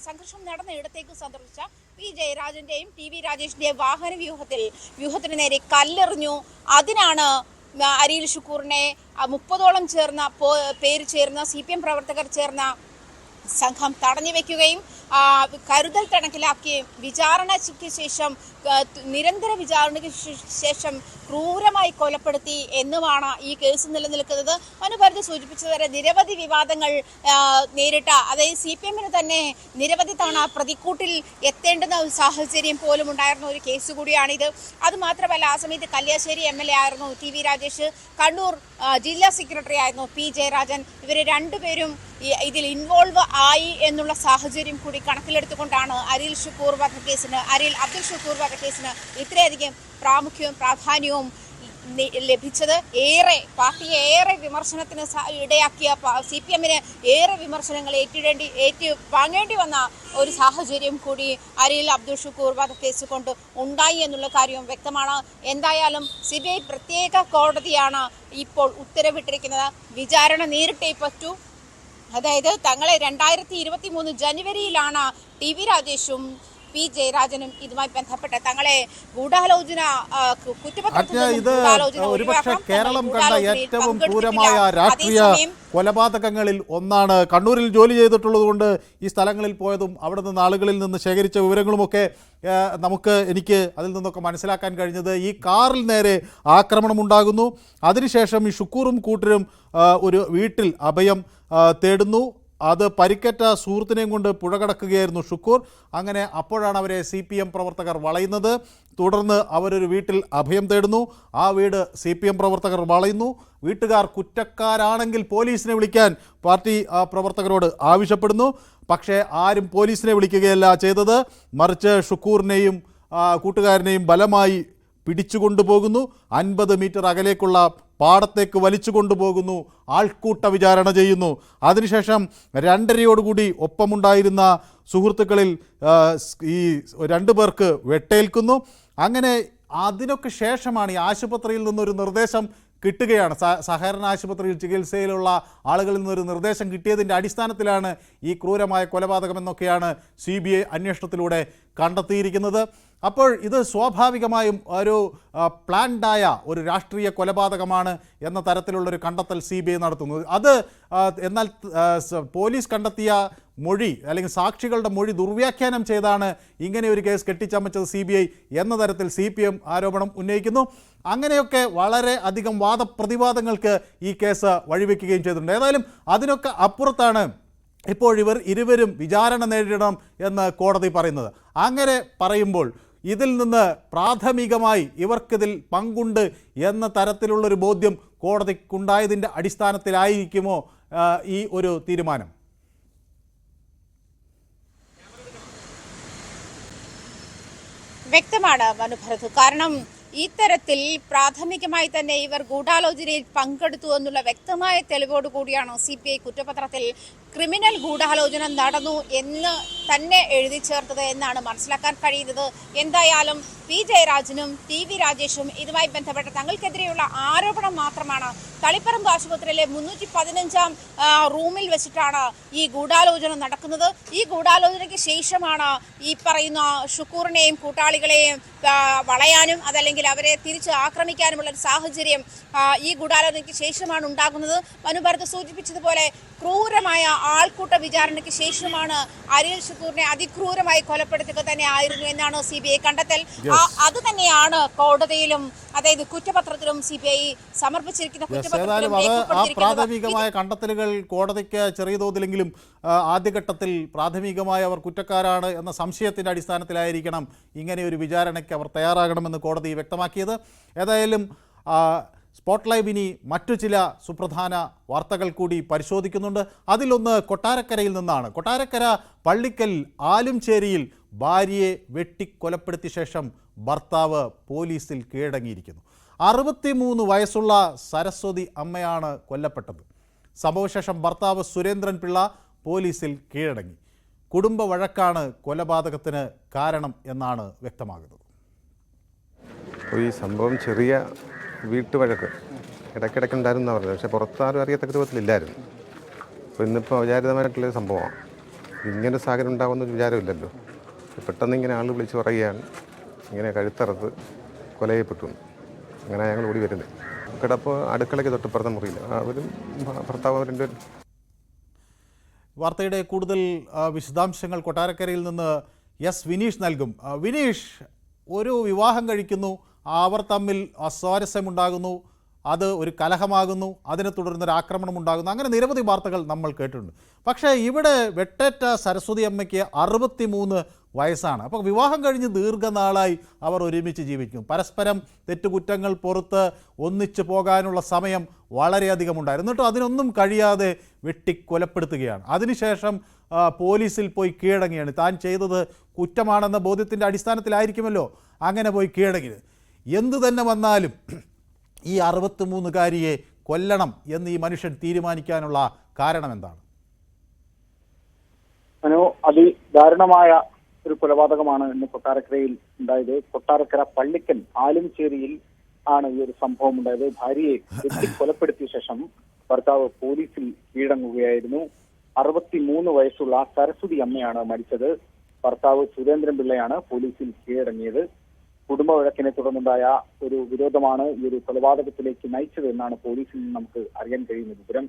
സംഘർഷം നടന്ന ഇടത്തേക്ക് സന്ദർശിച്ച P ജയരാജന്റെയും TV രാജേഷിന്റെയും വാഹന വ്യൂഹത്തിന് നേരെ കല്ലെറിഞ്ഞു. അതിനാണ് അരിൽ ഷുക്കൂറിനെ 30ഓളം പേര് ചേർന്ന CPM പ്രവർത്തകർ ചേർന്ന സംഘം തടഞ്ഞു വെക്കുകയും കരുതൽ തടങ്കലിലാക്കുകയും വിചാരണയ്ക്ക് ശേഷം, നിരന്തര വിചാരണയ്ക്ക് ശേഷം ക്രൂരമായി കൊലപ്പെടുത്തി എന്നുമാണ് ഈ കേസ് നിലനിൽക്കുന്നത്. അനുഭരത് സൂചിപ്പിച്ചതുവരെ നിരവധി വിവാദങ്ങൾ നേരിട്ട, അതായത് CPM-ന് തന്നെ നിരവധി തവണ പ്രതിക്കൂട്ടിൽ എത്തേണ്ടുന്ന ഒരു സാഹചര്യം പോലും ഉണ്ടായിരുന്ന ഒരു കേസ് കൂടിയാണിത്. അതുമാത്രമല്ല, ആ സമയത്ത് കല്യാശ്ശേരി MLA ആയിരുന്നു TV രാജേഷ്, കണ്ണൂർ ജില്ലാ സെക്രട്ടറി ആയിരുന്നു P ജയരാജൻ. ഇവർ 2 പേരും ഇതിൽ ഇൻവോൾവ് ആയി എന്നുള്ള സാഹചര്യം കൂടി കണക്കിലെടുത്തുകൊണ്ടാണ് അരിൽ അബ്ദുൽ ഷുക്കൂർ വധക്കേസിന് ഇത്രയധികം പ്രാമുഖ്യവും പ്രാധാന്യവും ലഭിച്ചത്. പാർട്ടിയെ ഏറെ വിമർശനത്തിന് ഇടയാക്കിയ, CPM-ന് ഏറെ വിമർശനങ്ങൾ വാങ്ങേണ്ടി വന്ന ഒരു സാഹചര്യം കൂടി അരിൽ അബ്ദുൽ ഷുക്കൂർ വധക്കേസ് കൊണ്ട് ഉണ്ടായി എന്നുള്ള കാര്യം വ്യക്തമാണ്. എന്തായാലും CBI പ്രത്യേക കോടതിയാണ് ഇപ്പോൾ ഉത്തരവിട്ടിരിക്കുന്നത്. വിചാരണ നേരിട്ടേ പറ്റൂ. അതായത് തങ്ങളെ 2023 ജനുവരിയിലാണ് TV രാജേഷും P ജയരാജനും ഇതുമായി ബന്ധപ്പെട്ട തങ്ങളെ ഗൂഢാലോചന ഒരുപക്ഷെ കേരളം കണ്ട ഏറ്റവും ക്രൂരമായ രാഷ്ട്രീയ കൊലപാതകങ്ങളിൽ ഒന്നാണ്. കണ്ണൂരിൽ ജോലി ചെയ്തിട്ടുള്ളത് കൊണ്ട് ഈ സ്ഥലങ്ങളിൽ പോയതും അവിടെ നിന്ന് ആളുകളിൽ നിന്ന് ശേഖരിച്ച വിവരങ്ങളുമൊക്കെ എനിക്ക് അതിൽ നിന്നൊക്കെ മനസ്സിലാക്കാൻ കഴിഞ്ഞത്, ഈ കാറിൽ നേരെ ആക്രമണം ഉണ്ടാകുന്നു. അതിനുശേഷം ഈ ഷുക്കൂറും കൂട്ടരും ഒരു വീട്ടിൽ അഭയം തേടുന്നു. അത് പരിക്കേറ്റ സുഹൃത്തിനെയും കൊണ്ട് പുഴ കടക്കുകയായിരുന്നു ഷുക്കൂർ. അങ്ങനെ അപ്പോഴാണ് അവരെ CPM പ്രവർത്തകർ വളയുന്നത്. തുടർന്ന് അവരൊരു വീട്ടിൽ അഭയം തേടുന്നു. ആ വീട് CPM പ്രവർത്തകർ വളയുന്നു. വീട്ടുകാർ കുറ്റക്കാരാണെങ്കിൽ പോലീസിനെ വിളിക്കാൻ പാർട്ടി പ്രവർത്തകരോട് ആവശ്യപ്പെടുന്നു. പക്ഷേ ആരും പോലീസിനെ വിളിക്കുകയല്ല ചെയ്തത്, മറിച്ച് ഷുക്കൂറിനെയും കൂട്ടുകാരനെയും ബലമായി പിടിച്ചുകൊണ്ടുപോകുന്നു. 50 മീറ്റർ അകലേക്കുള്ള പാടത്തേക്ക് വലിച്ചു കൊണ്ടുപോകുന്നു. ആൾക്കൂട്ട വിചാരണ ചെയ്യുന്നു. അതിനുശേഷം 2:30 ഒപ്പമുണ്ടായിരുന്ന സുഹൃത്തുക്കളിൽ ഈ 2 പേർക്ക് വെട്ടേൽക്കുന്നു. അങ്ങനെ അതിനൊക്കെ ശേഷമാണ് ഈ ആശുപത്രിയിൽ നിന്നൊരു നിർദ്ദേശം കിട്ടുകയാണ്. സഹകരണ ആശുപത്രിയിൽ ചികിത്സയിലുള്ള ആളുകളിൽ നിന്നൊരു നിർദ്ദേശം കിട്ടിയതിൻ്റെ അടിസ്ഥാനത്തിലാണ് ഈ ക്രൂരമായ കൊലപാതകമെന്നൊക്കെയാണ് CBI അന്വേഷണത്തിലൂടെ കണ്ടെത്തിയിരിക്കുന്നത്. അപ്പോൾ ഇത് സ്വാഭാവികമായും ഒരു പ്ലാൻഡായ ഒരു രാഷ്ട്രീയ കൊലപാതകമാണ് എന്ന തരത്തിലുള്ളൊരു കണ്ടെത്തൽ CBI നടത്തുന്നത്. എന്നാൽ പോലീസ് കണ്ടെത്തിയ മൊഴി അല്ലെങ്കിൽ സാക്ഷികളുടെ മൊഴി ദുർവ്യാഖ്യാനം ചെയ്താണ് ഇങ്ങനെ ഒരു കേസ് കെട്ടിച്ചമച്ചത് CBI എന്ന തരത്തിൽ CPM ആരോപണം ഉന്നയിക്കുന്നു. അങ്ങനെയൊക്കെ വളരെ അധികം വാദപ്രതിവാദങ്ങൾക്ക് ഈ കേസ് വഴിവെക്കുകയും ചെയ്തിട്ടുണ്ട്. ഏതായാലും അതിനൊക്കെ അപ്പുറത്താണ് ഇപ്പോൾ ഇരുവരും വിചാരണ നേരിടണം എന്ന് കോടതി പറയുന്നത്. അങ്ങനെ പറയുമ്പോൾ ഇതിൽ നിന്ന് പ്രാഥമികമായി ഇവർക്കിതിൽ പങ്കുണ്ട് എന്ന തരത്തിലുള്ളൊരു ബോധ്യം കോടതിക്കുണ്ടായതിൻ്റെ അടിസ്ഥാനത്തിലായിരിക്കുമോ ഈ ഒരു തീരുമാനം? വ്യക്തമാണ് മനുഭരത്. കാരണം ഇത്തരത്തിൽ പ്രാഥമികമായി തന്നെ ഇവർ ഗൂഢാലോചനയിൽ പങ്കെടുത്തു എന്നുള്ള വ്യക്തമായ തെളിവോടുകൂടിയാണ് CPI കുറ്റപത്രത്തിൽ ക്രിമിനൽ ഗൂഢാലോചന നടന്നു എന്ന് തന്നെ എഴുതി ചേർത്തത് എന്നാണ് മനസ്സിലാക്കാൻ കഴിയുന്നത്. എന്തായാലും പി ജയരാജനും TV രാജേഷും ഇതുമായി ബന്ധപ്പെട്ട തങ്ങൾക്കെതിരെയുള്ള ആരോപണം മാത്രമാണ്. തളിപ്പറമ്പ് ആശുപത്രിയിലെ 315-ാം റൂമിൽ വെച്ചിട്ടാണ് ഈ ഗൂഢാലോചന നടക്കുന്നത്. ഈ ഗൂഢാലോചനയ്ക്ക് ശേഷമാണ് ഈ പറയുന്ന ഷുക്കൂറിനെയും കൂട്ടാളികളെയും വളയാനും അതല്ലെങ്കിൽ അവരെ തിരിച്ച് ആക്രമിക്കാനുമുള്ള ഒരു സാഹചര്യം ഈ ഗൂഢാലോചനയ്ക്ക് ശേഷമാണ് ഉണ്ടാകുന്നത്. മനുഭരത് സൂചിപ്പിച്ചതുപോലെ ക്രൂരമായ ആൾക്കൂട്ട വിചാരണയ്ക്ക് ശേഷമാണ് അരിൽ ഷുക്കൂറിനെ അതിക്രൂരമായി കൊലപ്പെടുത്തുക തന്നെ ആയിരുന്നു എന്നാണ് CBI കണ്ടെത്തൽ. അത് തന്നെയാണ് കോടതിയിലും അതായത് കുറ്റപത്രത്തിലും CBI സമർപ്പിച്ചിരിക്കുന്ന ഏതായാലും അത് ആ പ്രാഥമികമായ കണ്ടെത്തലുകൾ കോടതിക്ക് ചെറിയ തോതിലെങ്കിലും ആദ്യഘട്ടത്തിൽ പ്രാഥമികമായി അവർ കുറ്റക്കാരാണ് എന്ന സംശയത്തിൻ്റെ അടിസ്ഥാനത്തിലായിരിക്കണം ഇങ്ങനെ ഒരു വിചാരണയ്ക്ക് അവർ തയ്യാറാകണമെന്ന് കോടതി വ്യക്തമാക്കിയത്. ഏതായാലും സ്പോട്ട് ലൈവ് ഇനി മറ്റു ചില സുപ്രധാന വാർത്തകൾ കൂടി പരിശോധിക്കുന്നുണ്ട്. അതിലൊന്ന് കൊട്ടാരക്കരയിൽ നിന്നാണ്. കൊട്ടാരക്കര പള്ളിക്കൽ ആലുംചേരിയിൽ ഭാര്യയെ വെട്ടിക്കൊലപ്പെടുത്തിയ ശേഷം ഭർത്താവ് പോലീസിൽ കീഴടങ്ങിയിരിക്കുന്നു. 63 വയസ്സുള്ള സരസ്വതി അമ്മയാണ് കൊല്ലപ്പെട്ടത്. സംഭവശേഷം ഭർത്താവ് സുരേന്ദ്രൻ പിള്ള പോലീസിൽ കീഴടങ്ങി. കുടുംബ വഴക്കാണ് കൊലപാതകത്തിന് കാരണം എന്നാണ് വ്യക്തമാകുന്നത്. ഈ സംഭവം ചെറിയ വീട്ടുവഴക്ക് ഇടയ്ക്കിടയ്ക്ക് ഉണ്ടായിരുന്നാണ് പറഞ്ഞത്. പക്ഷേ പുറത്താരും അറിയത്തക്ക രൂപത്തിലില്ലായിരുന്നു. അപ്പോൾ ഇന്നിപ്പോൾ അവിചാരിതമായിട്ടുള്ളൊരു സംഭവമാണ്. ഇങ്ങനെ സാഹചര്യം ഉണ്ടാകുമെന്ന് വിചാരമില്ലല്ലോ. പെട്ടെന്ന് ഇങ്ങനെ ആൾ വിളിച്ച് പറയുകയാണ് ഇങ്ങനെ കഴുത്തറുത്ത് കൊല ചെയ്യപ്പെട്ടു. അങ്ങനെ ഞങ്ങൾ ഓടി വരുന്നത്. കിടപ്പ് അടുക്കളയ്ക്ക് തൊട്ടിപ്പുറത്തെ മുറിയില്ല. അവരും ഭർത്താവ് അവരുടെ. വാർത്തയുടെ കൂടുതൽ വിശദാംശങ്ങൾ കൊട്ടാരക്കരയിൽ നിന്ന് വിനീഷ് നൽകും. വിനീഷ്, ഒരു വിവാഹം കഴിക്കുന്നു, അവർ തമ്മിൽ അസ്വാരസ്യമുണ്ടാകുന്നു, അത് ഒരു കലഹമാകുന്നു, അതിനെ തുടർന്നൊരു ആക്രമണം ഉണ്ടാകുന്നു, അങ്ങനെ നിരവധി വാർത്തകൾ നമ്മൾ കേട്ടിട്ടുണ്ട്. പക്ഷേ ഇവിടെ വെട്ടേറ്റ സരസ്വതി അമ്മയ്ക്ക് 63 വയസ്സാണ്. അപ്പോൾ വിവാഹം കഴിഞ്ഞ് ദീർഘനാളായി അവർ ഒരുമിച്ച് ജീവിക്കും. പരസ്പരം തെറ്റുകുറ്റങ്ങൾ പുറത്ത് ഒന്നിച്ചു പോകാനുള്ള സമയം വളരെയധികം ഉണ്ടായിരുന്നു. എന്നിട്ടും അതിനൊന്നും കഴിയാതെ വെട്ടിക്കൊലപ്പെടുത്തുകയാണ്. അതിനുശേഷം പോലീസിൽ പോയി കീഴടങ്ങിയാണ്. താൻ ചെയ്തത് കുറ്റമാണെന്ന ബോധ്യത്തിൻ്റെ അടിസ്ഥാനത്തിലായിരിക്കുമല്ലോ അങ്ങനെ പോയി കീഴടങ്ങിയത്. എന്തു തന്നെ വന്നാലും ഈ 63-കാരിയെ കൊല്ലണം എന്ന് ഈ മനുഷ്യൻ തീരുമാനിക്കാനുള്ള കാരണം എന്താണ്? അതിദാരുണമായ ഒരു കൊലപാതകമാണ് ഇന്ന് കൊട്ടാരക്കരയിൽ ഉണ്ടായത്. കൊട്ടാരക്കര പള്ളിക്കൽ ആലുംചേരിയിൽ ആണ് ഈ ഒരു സംഭവം ഉണ്ടായത്. ഭാര്യയെ കൊലപ്പെടുത്തിയ ശേഷം ഭർത്താവ് പോലീസിൽ കീഴടങ്ങുകയായിരുന്നു. 63 വയസ്സുള്ള സരസ്വതി അമ്മയാണ് മരിച്ചത്. ഭർത്താവ് സുരേന്ദ്രൻ പിള്ളയാണ് പോലീസിൽ കീഴടങ്ങിയത്. കുടുംബ വഴക്കിനെ തുടർന്നുണ്ടായ ഒരു വിരോധമാണ് ഈ ഒരു കൊലപാതകത്തിലേക്ക് നയിച്ചത് എന്നാണ് പോലീസിൽ നിന്ന് നമുക്ക് അറിയാൻ കഴിയുന്ന വിവരം.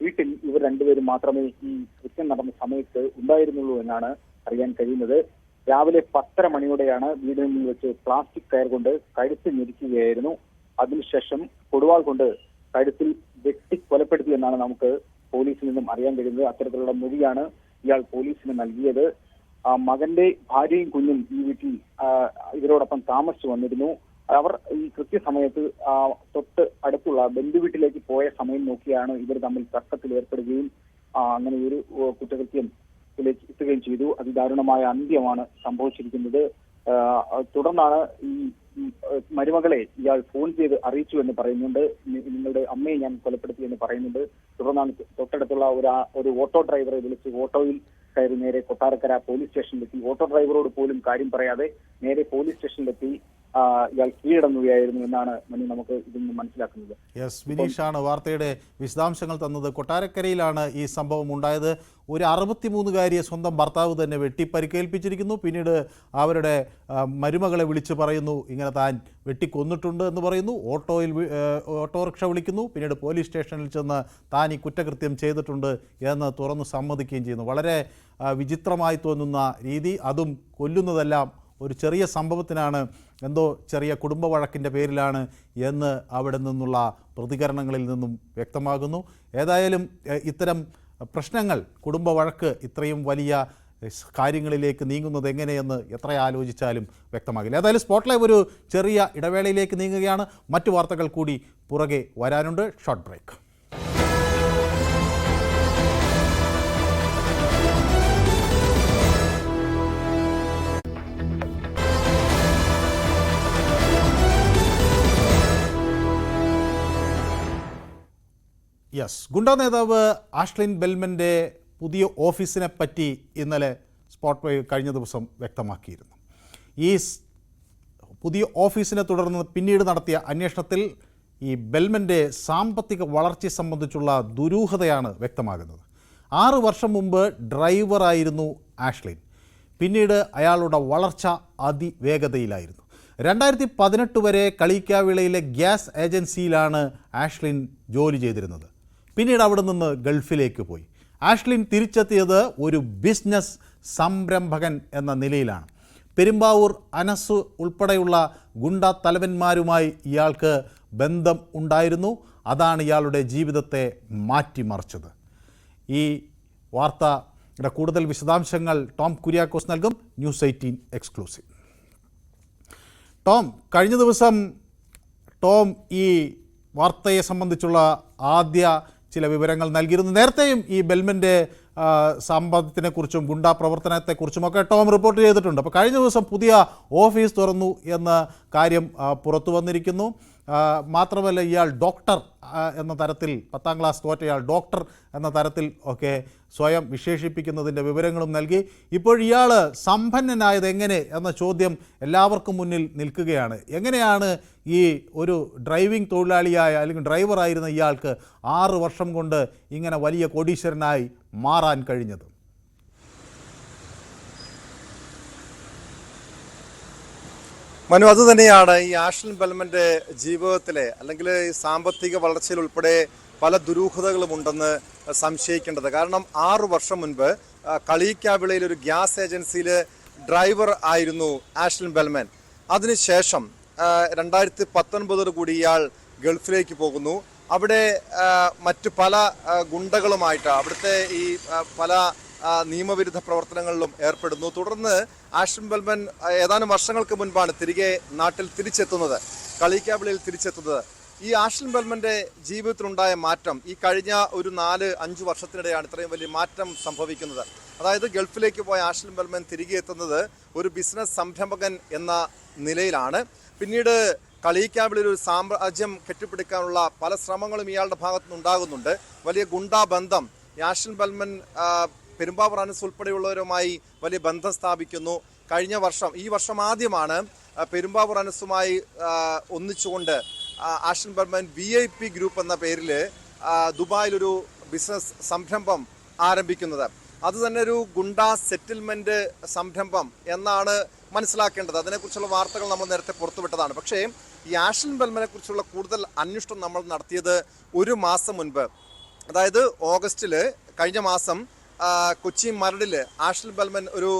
വീട്ടിൽ ഇവർ രണ്ടുപേരും മാത്രമേ ഈ കൃത്യം നടന്ന സമയത്ത് ഉണ്ടായിരുന്നുള്ളൂ എന്നാണ് അറിയാൻ കഴിയുന്നത്. രാവിലെ 10:30 മണിയോടെയാണ് വീടിന് മുന്നിൽ വെച്ച് പ്ലാസ്റ്റിക് കയർ കൊണ്ട് കഴുത്ത് ഞെരിക്കുകയായിരുന്നു. അതിനുശേഷം കൊടുവാൾ കൊണ്ട് കഴുത്തിൽ വെട്ടി കൊലപ്പെടുത്തി എന്നാണ് നമുക്ക് പോലീസിൽ നിന്നും അറിയാൻ കഴിയുന്നത്. അത്തരത്തിലുള്ള മൊഴിയാണ് ഇയാൾ പോലീസിന് നൽകിയത്. മകന്റെ ഭാര്യയും കുഞ്ഞും ഈ വീട്ടിൽ ഇവരോടൊപ്പം താമസിച്ചു വന്നിരുന്നു. അവർ ഈ കൃത്യസമയത്ത് തൊട്ട് അടുത്തുള്ള ബന്ധുവീട്ടിലേക്ക് പോയ സമയം നോക്കിയാണ് ഇവർ തമ്മിൽ തർക്കത്തിൽ ഏർപ്പെടുകയും അങ്ങനെ ഒരു കുറ്റകൃത്യത്തിലേക്ക് എത്തുകയും ചെയ്തു. അതിദാരുണമായ അന്ത്യമാണ് സംഭവിച്ചിരിക്കുന്നത്. തുടർന്നാണ് ഈ മരുമകളെ ഇയാൾ ഫോൺ ചെയ്ത് അറിയിച്ചു എന്ന് പറയുന്നുണ്ട്. നിങ്ങളുടെ അമ്മയെ ഞാൻ കൊലപ്പെടുത്തി എന്ന് പറയുന്നുണ്ട്. തുടർന്നാണ് തൊട്ടടുത്തുള്ള ഒരു ഓട്ടോ ഡ്രൈവറെ വിളിച്ച് ഓട്ടോയിൽ കയറി നേരെ കൊട്ടാരക്കര പോലീസ് സ്റ്റേഷനിലെത്തി. ഓട്ടോ ഡ്രൈവറോട് പോലും കാര്യം പറയാതെ നേരെ പോലീസ് സ്റ്റേഷനിലെത്തി ഇയാൾ കീഴടങ്ങുകയായിരുന്നു എന്നാണ് നമുക്ക് ഇതിൽ നിന്ന് മനസ്സിലാക്കുന്നത്. വിനീഷാണ് വാർത്തയുടെ വിശദാംശങ്ങൾ തന്നത്. കൊട്ടാരക്കരയിലാണ് ഈ സംഭവം ഉണ്ടായത്. ഒരു 63-കാരിയെ സ്വന്തം ഭർത്താവ് തന്നെ വെട്ടിപ്പരിക്കേൽപ്പിച്ചിരിക്കുന്നു. പിന്നീട് അവരുടെ മരുമകളെ വിളിച്ച് പറയുന്നു ഇങ്ങനെ താൻ വെട്ടിക്കൊന്നിട്ടുണ്ട് എന്ന് പറയുന്നു. ഓട്ടോറിക്ഷ വിളിക്കുന്നു. പിന്നീട് പോലീസ് സ്റ്റേഷനിൽ ചെന്ന് താൻ ഈ കുറ്റകൃത്യം ചെയ്തിട്ടുണ്ട് എന്ന് തുറന്ന് സമ്മതിക്കുകയും ചെയ്യുന്നു. വളരെ വിചിത്രമായി തോന്നുന്ന രീതി. അതും കൊല്ലുന്നതെല്ലാം ഒരു ചെറിയ സംഭവത്തിനാണ്, എന്തോ ചെറിയ കുടുംബ വഴക്കിൻ്റെ പേരിലാണ് എന്ന് അവിടെ നിന്നുള്ള പ്രതികരണങ്ങളിൽ നിന്നും വ്യക്തമാകുന്നു. ഏതായാലും ഇത്തരം പ്രശ്നങ്ങൾ, കുടുംബ വഴക്ക് ഇത്രയും വലിയ കാര്യങ്ങളിലേക്ക് നീങ്ങുന്നത് എങ്ങനെയെന്ന് എത്ര ആലോചിച്ചാലും വ്യക്തമാകില്ല. ഏതായാലും സ്പോട്ട് ലൈവ് ഒരു ചെറിയ ഇടവേളയിലേക്ക് നീങ്ങുകയാണ്. മറ്റു വാർത്തകൾ കൂടി പുറകെ വരാനുണ്ട്. Short break. യെസ്, ഗുണ്ടാ നേതാവ് ആഷ്ലിൻ ബെൽമൻ്റെ പുതിയ ഓഫീസിനെ പറ്റി ഇന്നലെ സ്പോട്ട് വൈ കഴിഞ്ഞ ദിവസം വ്യക്തമാക്കിയിരുന്നു. ഈ പുതിയ ഓഫീസിനെ തുടർന്ന് പിന്നീട് നടത്തിയ അന്വേഷണത്തിൽ ഈ ബെൽമൻ്റെ സാമ്പത്തിക വളർച്ച സംബന്ധിച്ചുള്ള ദുരൂഹതയാണ് വ്യക്തമാകുന്നത്. 6 വർഷം മുമ്പ് ഡ്രൈവറായിരുന്നു ആഷ്ലിൻ. പിന്നീട് അയാളുടെ വളർച്ച അതിവേഗതയിലായിരുന്നു. 2018 വരെ കളിക്കാവിളയിലെ ഗ്യാസ് ഏജൻസിയിലാണ് ആഷ്ലിൻ ജോലി ചെയ്തിരുന്നത്. പിന്നീട് അവിടെ നിന്ന് ഗൾഫിലേക്ക് പോയി. ആഷ്ലിൻ തിരിച്ചെത്തിയത് ഒരു ബിസിനസ് സംരംഭകൻ എന്ന നിലയിലാണ്. പെരുമ്പാവൂർ അനസ് ഉൾപ്പെടെയുള്ള ഗുണ്ടാ തലവന്മാരുമായി ഇയാൾക്ക് ബന്ധം ഉണ്ടായിരുന്നു. അതാണ് ഇയാളുടെ ജീവിതത്തെ മാറ്റിമറിച്ചത്. ഈ വാർത്തയുടെ കൂടുതൽ വിശദാംശങ്ങൾ ടോം കുര്യാക്കോസ് നൽകും. News 18 exclusive. ടോം, കഴിഞ്ഞ ദിവസം ടോം ഈ വാർത്തയെ സംബന്ധിച്ചുള്ള ആദ്യ ചില വിവരങ്ങൾ നൽകിയിരുന്നു. നേരത്തെയും ഈ ബെൽമൻ്റെ സമ്പത്തിനെക്കുറിച്ചും ഗുണ്ടാ പ്രവർത്തനത്തെക്കുറിച്ചുമൊക്കെ ടോം റിപ്പോർട്ട് ചെയ്തിട്ടുണ്ട്. അപ്പോൾ കഴിഞ്ഞ ദിവസം പുതിയ ഓഫീസ് തുറന്നു എന്ന കാര്യം പുറത്തു വന്നിരിക്കുന്നു. മാത്രമല്ല, ഇയാൾ ഡോക്ടർ എന്ന തരത്തിൽ 10ാം ക്ലാസ് തോറ്റയാൾ ഡോക്ടർ എന്ന തരത്തിൽ ഒക്കെ സ്വയം വിശേഷിപ്പിക്കുന്നതിൻ്റെ വിവരങ്ങളും നൽകി. ഇപ്പോൾ ഇയാൾ സമ്പന്നനായത് എങ്ങനെ എന്ന ചോദ്യം എല്ലാവർക്കും മുന്നിൽ നിൽക്കുകയാണ്. എങ്ങനെയാണ് ഈ ഒരു ഡ്രൈവിംഗ് തൊഴിലാളിയായ അല്ലെങ്കിൽ ഡ്രൈവറായിരുന്ന ഇയാൾക്ക് 6 വർഷം കൊണ്ട് ഇങ്ങനെ വലിയ കോടീശ്വരനായി മാറാൻ കഴിഞ്ഞത്? മനു, അതുതന്നെയാണ് ഈ ആഷ്ലിൻ ബെൽമൻ്റെ ജീവിതത്തിലെ അല്ലെങ്കിൽ ഈ സാമ്പത്തിക വളർച്ചയിൽ ഉൾപ്പെടെ പല ദുരൂഹതകളും ഉണ്ടെന്ന് സംശയിക്കേണ്ടത്. കാരണം 6 വർഷം മുൻപ് കളിയിക്കാവിളയിൽ ഒരു ഗ്യാസ് ഏജൻസിയിൽ ഡ്രൈവർ ആയിരുന്നു ആഷ്ലിൻ ബെൽമൻ. അതിനുശേഷം 2019 കൂടി ഇയാൾ ഗൾഫിലേക്ക് പോകുന്നു. അവിടെ മറ്റു പല ഗുണ്ടകളുമായിട്ട് അവിടുത്തെ ഈ പല നിയമവിരുദ്ധ പ്രവർത്തനങ്ങളിലും ഏർപ്പെടുന്നു. തുടർന്ന് ആഷ്ലിൻ ബെൽമൻ ഏതാനും വർഷങ്ങൾക്ക് മുൻപാണ് തിരികെ നാട്ടിൽ തിരിച്ചെത്തുന്നത്, കളിയിക്കാവിളയിൽ തിരിച്ചെത്തുന്നത്. ഈ ആഷ്ലിൻ ബെൽമൻ്റെ ജീവിതത്തിലുണ്ടായ മാറ്റം ഈ കഴിഞ്ഞ ഒരു 4-5 വർഷത്തിനിടെയാണ് ഇത്രയും വലിയ മാറ്റം സംഭവിക്കുന്നത്. അതായത് ഗൾഫിലേക്ക് പോയ ആഷ്ലിൻ ബെൽമൻ തിരികെ എത്തുന്നത് ഒരു ബിസിനസ് സംരംഭകൻ എന്ന നിലയിലാണ്. പിന്നീട് കളിയിക്കാവിളയിൽ ഒരു സാമ്രാജ്യം കെട്ടിപ്പിടിക്കാനുള്ള പല ശ്രമങ്ങളും ഇയാളുടെ ഭാഗത്തുനിന്ന് ഉണ്ടാകുന്നുണ്ട്. വലിയ ഗുണ്ടാ ബന്ധം ആഷ്ലിൻ ബെൽമൻ പെരുമ്പാവൂർ അനസ് ഉൾപ്പെടെയുള്ളവരുമായി വലിയ ബന്ധം സ്ഥാപിക്കുന്നു. ഈ വർഷം ആദ്യമാണ് പെരുമ്പാവൂർ അനസുമായി ഒന്നിച്ചുകൊണ്ട് ആഷ്ലിൻ ബെൽമൻ VIP ഗ്രൂപ്പ് എന്ന പേരിൽ ദുബായിലൊരു ബിസിനസ് സംരംഭം ആരംഭിക്കുന്നത്. അത് തന്നെ ഒരു ഗുണ്ടാ സെറ്റിൽമെന്റ് സംരംഭം എന്നാണ് മനസ്സിലാക്കേണ്ടത്. അതിനെക്കുറിച്ചുള്ള വാർത്തകൾ നമ്മൾ നേരത്തെ പുറത്തുവിട്ടതാണ്. പക്ഷേ ഈ ആഷ്ലിൻ ബെൽമനെ കുറിച്ചുള്ള കൂടുതൽ അന്വേഷണം നമ്മൾ നടത്തിയത് 1 മാസം മുൻപ്, അതായത് ഓഗസ്റ്റിൽ കഴിഞ്ഞ മാസം കൊച്ചി മരടിൽ ആഷ്ലിൻ ബെൽമൻ ഒരു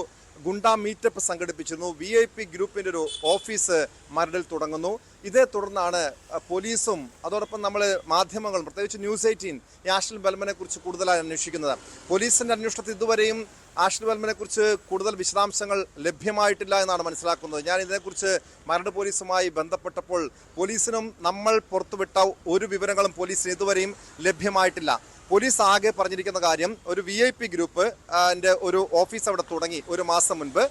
ഗുണ്ടാ മീറ്റപ്പ് സംഘടിപ്പിച്ചിരുന്നു. VIP ഗ്രൂപ്പിൻ്റെ ഒരു ഓഫീസ് മരടിൽ തുടങ്ങുന്നു. ഇതേ തുടർന്നാണ് പോലീസും അതോടൊപ്പം നമ്മൾ മാധ്യമങ്ങളും പ്രത്യേകിച്ച് ന്യൂസ് 18 ഈ ആഷ്ലിൻ ബെൽമനെ കുറിച്ച് കൂടുതലായി അന്വേഷിക്കുന്നത്. പോലീസിൻ്റെ അന്വേഷണത്തിൽ ഇതുവരെയും ആഷ്ലിൻ ബെൽമനെ കുറിച്ച് കൂടുതൽ വിശദാംശങ്ങൾ ലഭ്യമായിട്ടില്ല എന്നാണ് മനസ്സിലാക്കുന്നത്. ഞാൻ ഇതിനെക്കുറിച്ച് മരട് പോലീസുമായി ബന്ധപ്പെട്ടപ്പോൾ പോലീസിനും നമ്മൾ പുറത്തുവിട്ട ഒരു വിവരങ്ങളും പോലീസിന് ഇതുവരെയും ലഭ്യമായിട്ടില്ല. പോലീസ് ആകെ പറഞ്ഞിരിക്കുന്ന കാര്യം ഒരു VIP ഗ്രൂപ്പ് ഒരു ഓഫീസ് അവിടെ തുടങ്ങി 1 മാസം മുൻപ്.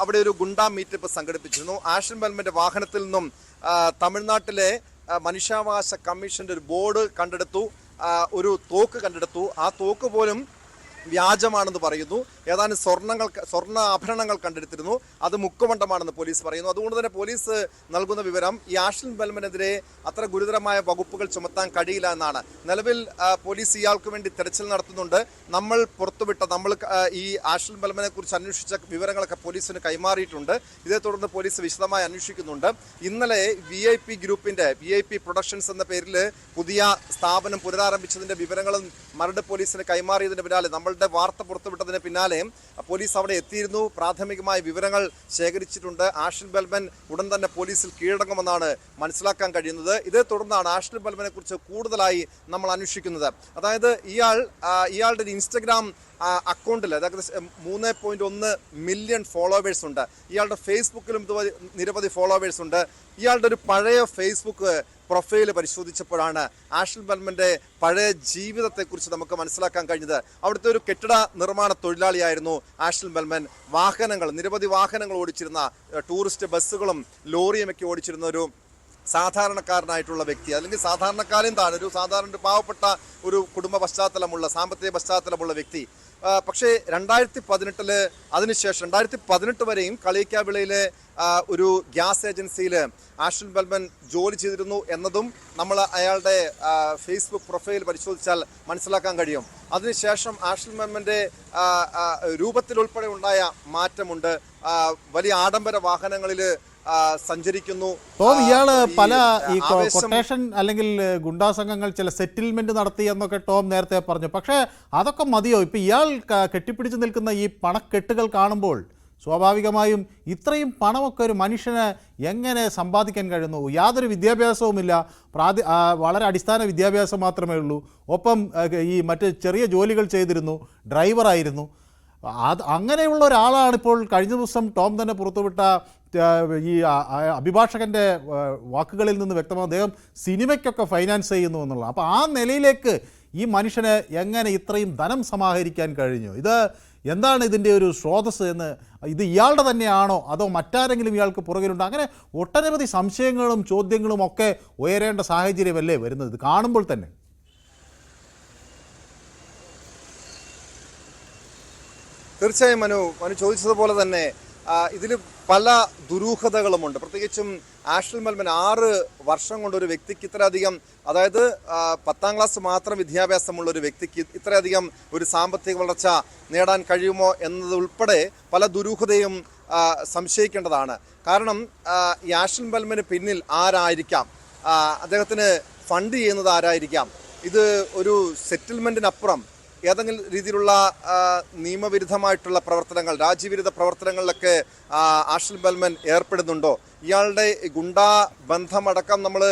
അവിടെ ഒരു ഗുണ്ടാ മീറ്റപ്പ് സംഘടിപ്പിച്ചിരുന്നു. ആഷ്ലിൻ ബെൽമൻ്റെ വാഹനത്തിൽ നിന്നും തമിഴ്നാട്ടിലെ മനുഷ്യാവകാശ കമ്മീഷന്റെ ഒരു ബോർഡ് കണ്ടെടുത്തു, ഒരു തോക്ക് കണ്ടെടുത്തു. ആ തോക്ക് പോലും വ്യാജമാണെന്ന് പറയുന്നു. ഏതാനും സ്വർണ്ണ ആഭരണങ്ങൾ കണ്ടെടുത്തിരുന്നു. അത് മുക്കുമണ്ഡമാണെന്ന് പോലീസ് പറയുന്നു. അതുകൊണ്ട് തന്നെ പോലീസ് നൽകുന്ന വിവരം ഈ ആഷ്ലിൻ ബെൽമനെതിരെ അത്ര ഗുരുതരമായ വകുപ്പുകൾ ചുമത്താൻ കഴിയില്ല എന്നാണ്. നിലവിൽ പോലീസ് ഇയാൾക്ക് വേണ്ടി തെരച്ചിൽ നടത്തുന്നുണ്ട്. നമ്മൾ ഈ ആഷ്ലിൻ ബെൽമനെ കുറിച്ച് അന്വേഷിച്ച വിവരങ്ങളൊക്കെ പോലീസിന് കൈമാറിയിട്ടുണ്ട്. ഇതേ തുടർന്ന് പോലീസ് വിശദമായി അന്വേഷിക്കുന്നുണ്ട്. ഇന്നലെ VIP ഗ്രൂപ്പിന്റെ VIP പ്രൊഡക്ഷൻസ് എന്ന പേരിൽ പുതിയ സ്ഥാപനം പുനരാരംഭിച്ചതിന്റെ വിവരങ്ങളും മരട് പോലീസിന് കൈമാറിയതിന് പിന്നാലെ നമ്മളുടെ വാർത്ത പുറത്തുവിട്ടതിന് പിന്നാലെ പോലീസ് അവിടെ എത്തിയിരുന്നു. പ്രാഥമികമായ വിവരങ്ങൾ ശേഖരിച്ചിട്ടുണ്ട്. ആഷ്ലിൻ ബെൽമൻ ഉടൻ തന്നെ പോലീസിൽ കീഴടങ്ങുമെന്നാണ് മനസ്സിലാക്കാൻ കഴിയുന്നത്. ഇതേ തുടർന്നാണ് ആഷ്ലിൻ ബെൽമനെ കുറിച്ച് കൂടുതലായി നമ്മൾ അന്വേഷിക്കുന്നത്. അതായത് ഇയാളുടെ ഒരു ഇൻസ്റ്റഗ്രാം അക്കൗണ്ടിൽ ഏകദേശം 3.1 മില്യൺ ഫോളോവേഴ്സ് ഉണ്ട്. ഇയാളുടെ ഫേസ്ബുക്കിലും നിരവധി ഫോളോവേഴ്സ് ഉണ്ട്. ഇയാളുടെ ഒരു പഴയ ഫേസ്ബുക്ക് പ്രൊഫൈൽ പരിശോധിച്ചപ്പോഴാണ് ആഷ്ലിൻ ബെൽമൻ്റെ പഴയ ജീവിതത്തെക്കുറിച്ച് നമുക്ക് മനസ്സിലാക്കാൻ കഴിഞ്ഞത്. അവിടുത്തെ ഒരു കെട്ടിട നിർമ്മാണ തൊഴിലാളിയായിരുന്നു ആഷ്ലിൻ ബെൽമൻ. നിരവധി വാഹനങ്ങൾ ഓടിച്ചിരുന്ന, ടൂറിസ്റ്റ് ബസ്സുകളും ലോറിയും ഒക്കെ ഓടിച്ചിരുന്ന ഒരു സാധാരണക്കാരനായിട്ടുള്ള വ്യക്തി, അല്ലെങ്കിൽ സാധാരണക്കാരൻ താഴെ ഒരു സാധാരണ പാവപ്പെട്ട ഒരു കുടുംബ പശ്ചാത്തലമുള്ള സാമ്പത്തിക പശ്ചാത്തലമുള്ള വ്യക്തി. പക്ഷേ 2018 അതിനുശേഷം 2018 വരെയും കളിയിക്കാവിളയിലെ ഒരു ഗ്യാസ് ഏജൻസിയിൽ ആഷ്ലിൻ ബെൽമൻ ജോലി ചെയ്തിരുന്നു എന്നതും നമ്മൾ അയാളുടെ ഫേസ്ബുക്ക് പ്രൊഫൈൽ പരിശോധിച്ചാൽ മനസ്സിലാക്കാൻ കഴിയും. അതിനുശേഷം ആഷ്ലിൻ ബെൽമൻ്റെ രൂപത്തിലുൾപ്പെടെ ഉണ്ടായ മാറ്റമുണ്ട്. വലിയ ആഡംബര വാഹനങ്ങളിൽ സഞ്ചരിക്കുന്നു. ഇയാള് പല ഈ കൊട്ടേഷൻ അല്ലെങ്കിൽ ഗുണ്ടാ സംഘങ്ങൾ ചില സെറ്റിൽമെന്റ് നടത്തി എന്നൊക്കെ ടോം നേരത്തെ പറഞ്ഞു. പക്ഷേ അതൊക്കെ മതിയോ? ഇപ്പം ഇയാൾ കെട്ടിപ്പിടിച്ച് നിൽക്കുന്ന ഈ പണക്കെട്ടുകൾ കാണുമ്പോൾ സ്വാഭാവികമായും ഇത്രയും പണമൊക്കെ ഒരു മനുഷ്യന് എങ്ങനെ സമ്പാദിക്കാൻ കഴിയുന്നു? യാതൊരു വിദ്യാഭ്യാസവുമില്ല, വളരെ അടിസ്ഥാന വിദ്യാഭ്യാസം മാത്രമേ ഉള്ളൂ. ഒപ്പം ഈ മറ്റ് ചെറിയ ജോലികൾ ചെയ്തിരുന്നു, ഡ്രൈവറായിരുന്നു. അങ്ങനെയുള്ള ഒരാളാണ് ഇപ്പോൾ കഴിഞ്ഞ ദിവസം ടോം തന്നെ പുറത്തുവിട്ട ഈ അഭിഭാഷകൻ്റെ വാക്കുകളിൽ നിന്ന് വ്യക്തമാണ് അദ്ദേഹം സിനിമയ്ക്കൊക്കെ ഫൈനാൻസ് ചെയ്യുന്നു എന്നുള്ളത്. അപ്പോൾ ആ നിലയിലേക്ക് ഈ മനുഷ്യന് എങ്ങനെ ഇത്രയും ധനം സമാഹരിക്കാൻ കഴിഞ്ഞു? ഇത് എന്താണ് ഇതിൻ്റെ ഒരു സ്രോതസ് എന്ന്? ഇത് ഇയാളുടെ തന്നെയാണോ അതോ മറ്റാരെങ്കിലും ഇയാൾക്ക് പുറകിലുണ്ടോ? അങ്ങനെ ഒട്ടനവധി സംശയങ്ങളും ചോദ്യങ്ങളും ഒക്കെ ഉയരേണ്ട സാഹചര്യമല്ലേ വരുന്നത് ഇത് കാണുമ്പോൾ തന്നെ? തീർച്ചയായും മനു ചോദിച്ചതുപോലെ തന്നെ ഇതിൽ പല ദുരൂഹതകളുമുണ്ട്. പ്രത്യേകിച്ചും ആഷ്ലിൻ ബെൽമൻ 6 വർഷം കൊണ്ട് ഒരു വ്യക്തിക്ക് ഇത്രയധികം, അതായത് 10ാം ക്ലാസ് മാത്രം വിദ്യാഭ്യാസമുള്ള ഒരു വ്യക്തിക്ക് ഇത്രയധികം ഒരു സാമ്പത്തിക വളർച്ച നേടാൻ കഴിയുമോ എന്നതുൾപ്പെടെ പല ദുരൂഹതയും സംശയിക്കേണ്ടതാണ്. കാരണം ഈ ആഷ്ലിൻ ബെൽമന് പിന്നിൽ ആരായിരിക്കാം? അദ്ദേഹത്തിന് ഫണ്ട് ചെയ്യുന്നത് ആരായിരിക്കാം? ഇത് ഒരു സെറ്റിൽമെൻറ്റിനപ്പുറം ഏതെങ്കിലും രീതിയിലുള്ള നിയമവിരുദ്ധമായിട്ടുള്ള പ്രവർത്തനങ്ങൾ, രാജ്യവിരുദ്ധ പ്രവർത്തനങ്ങളിലൊക്കെ ആഷ്ലിൻ ബെൽമൻ ഏർപ്പെടുന്നുണ്ടോ? ഇയാളുടെ ഗുണ്ടാ ബന്ധമടക്കം നമ്മൾ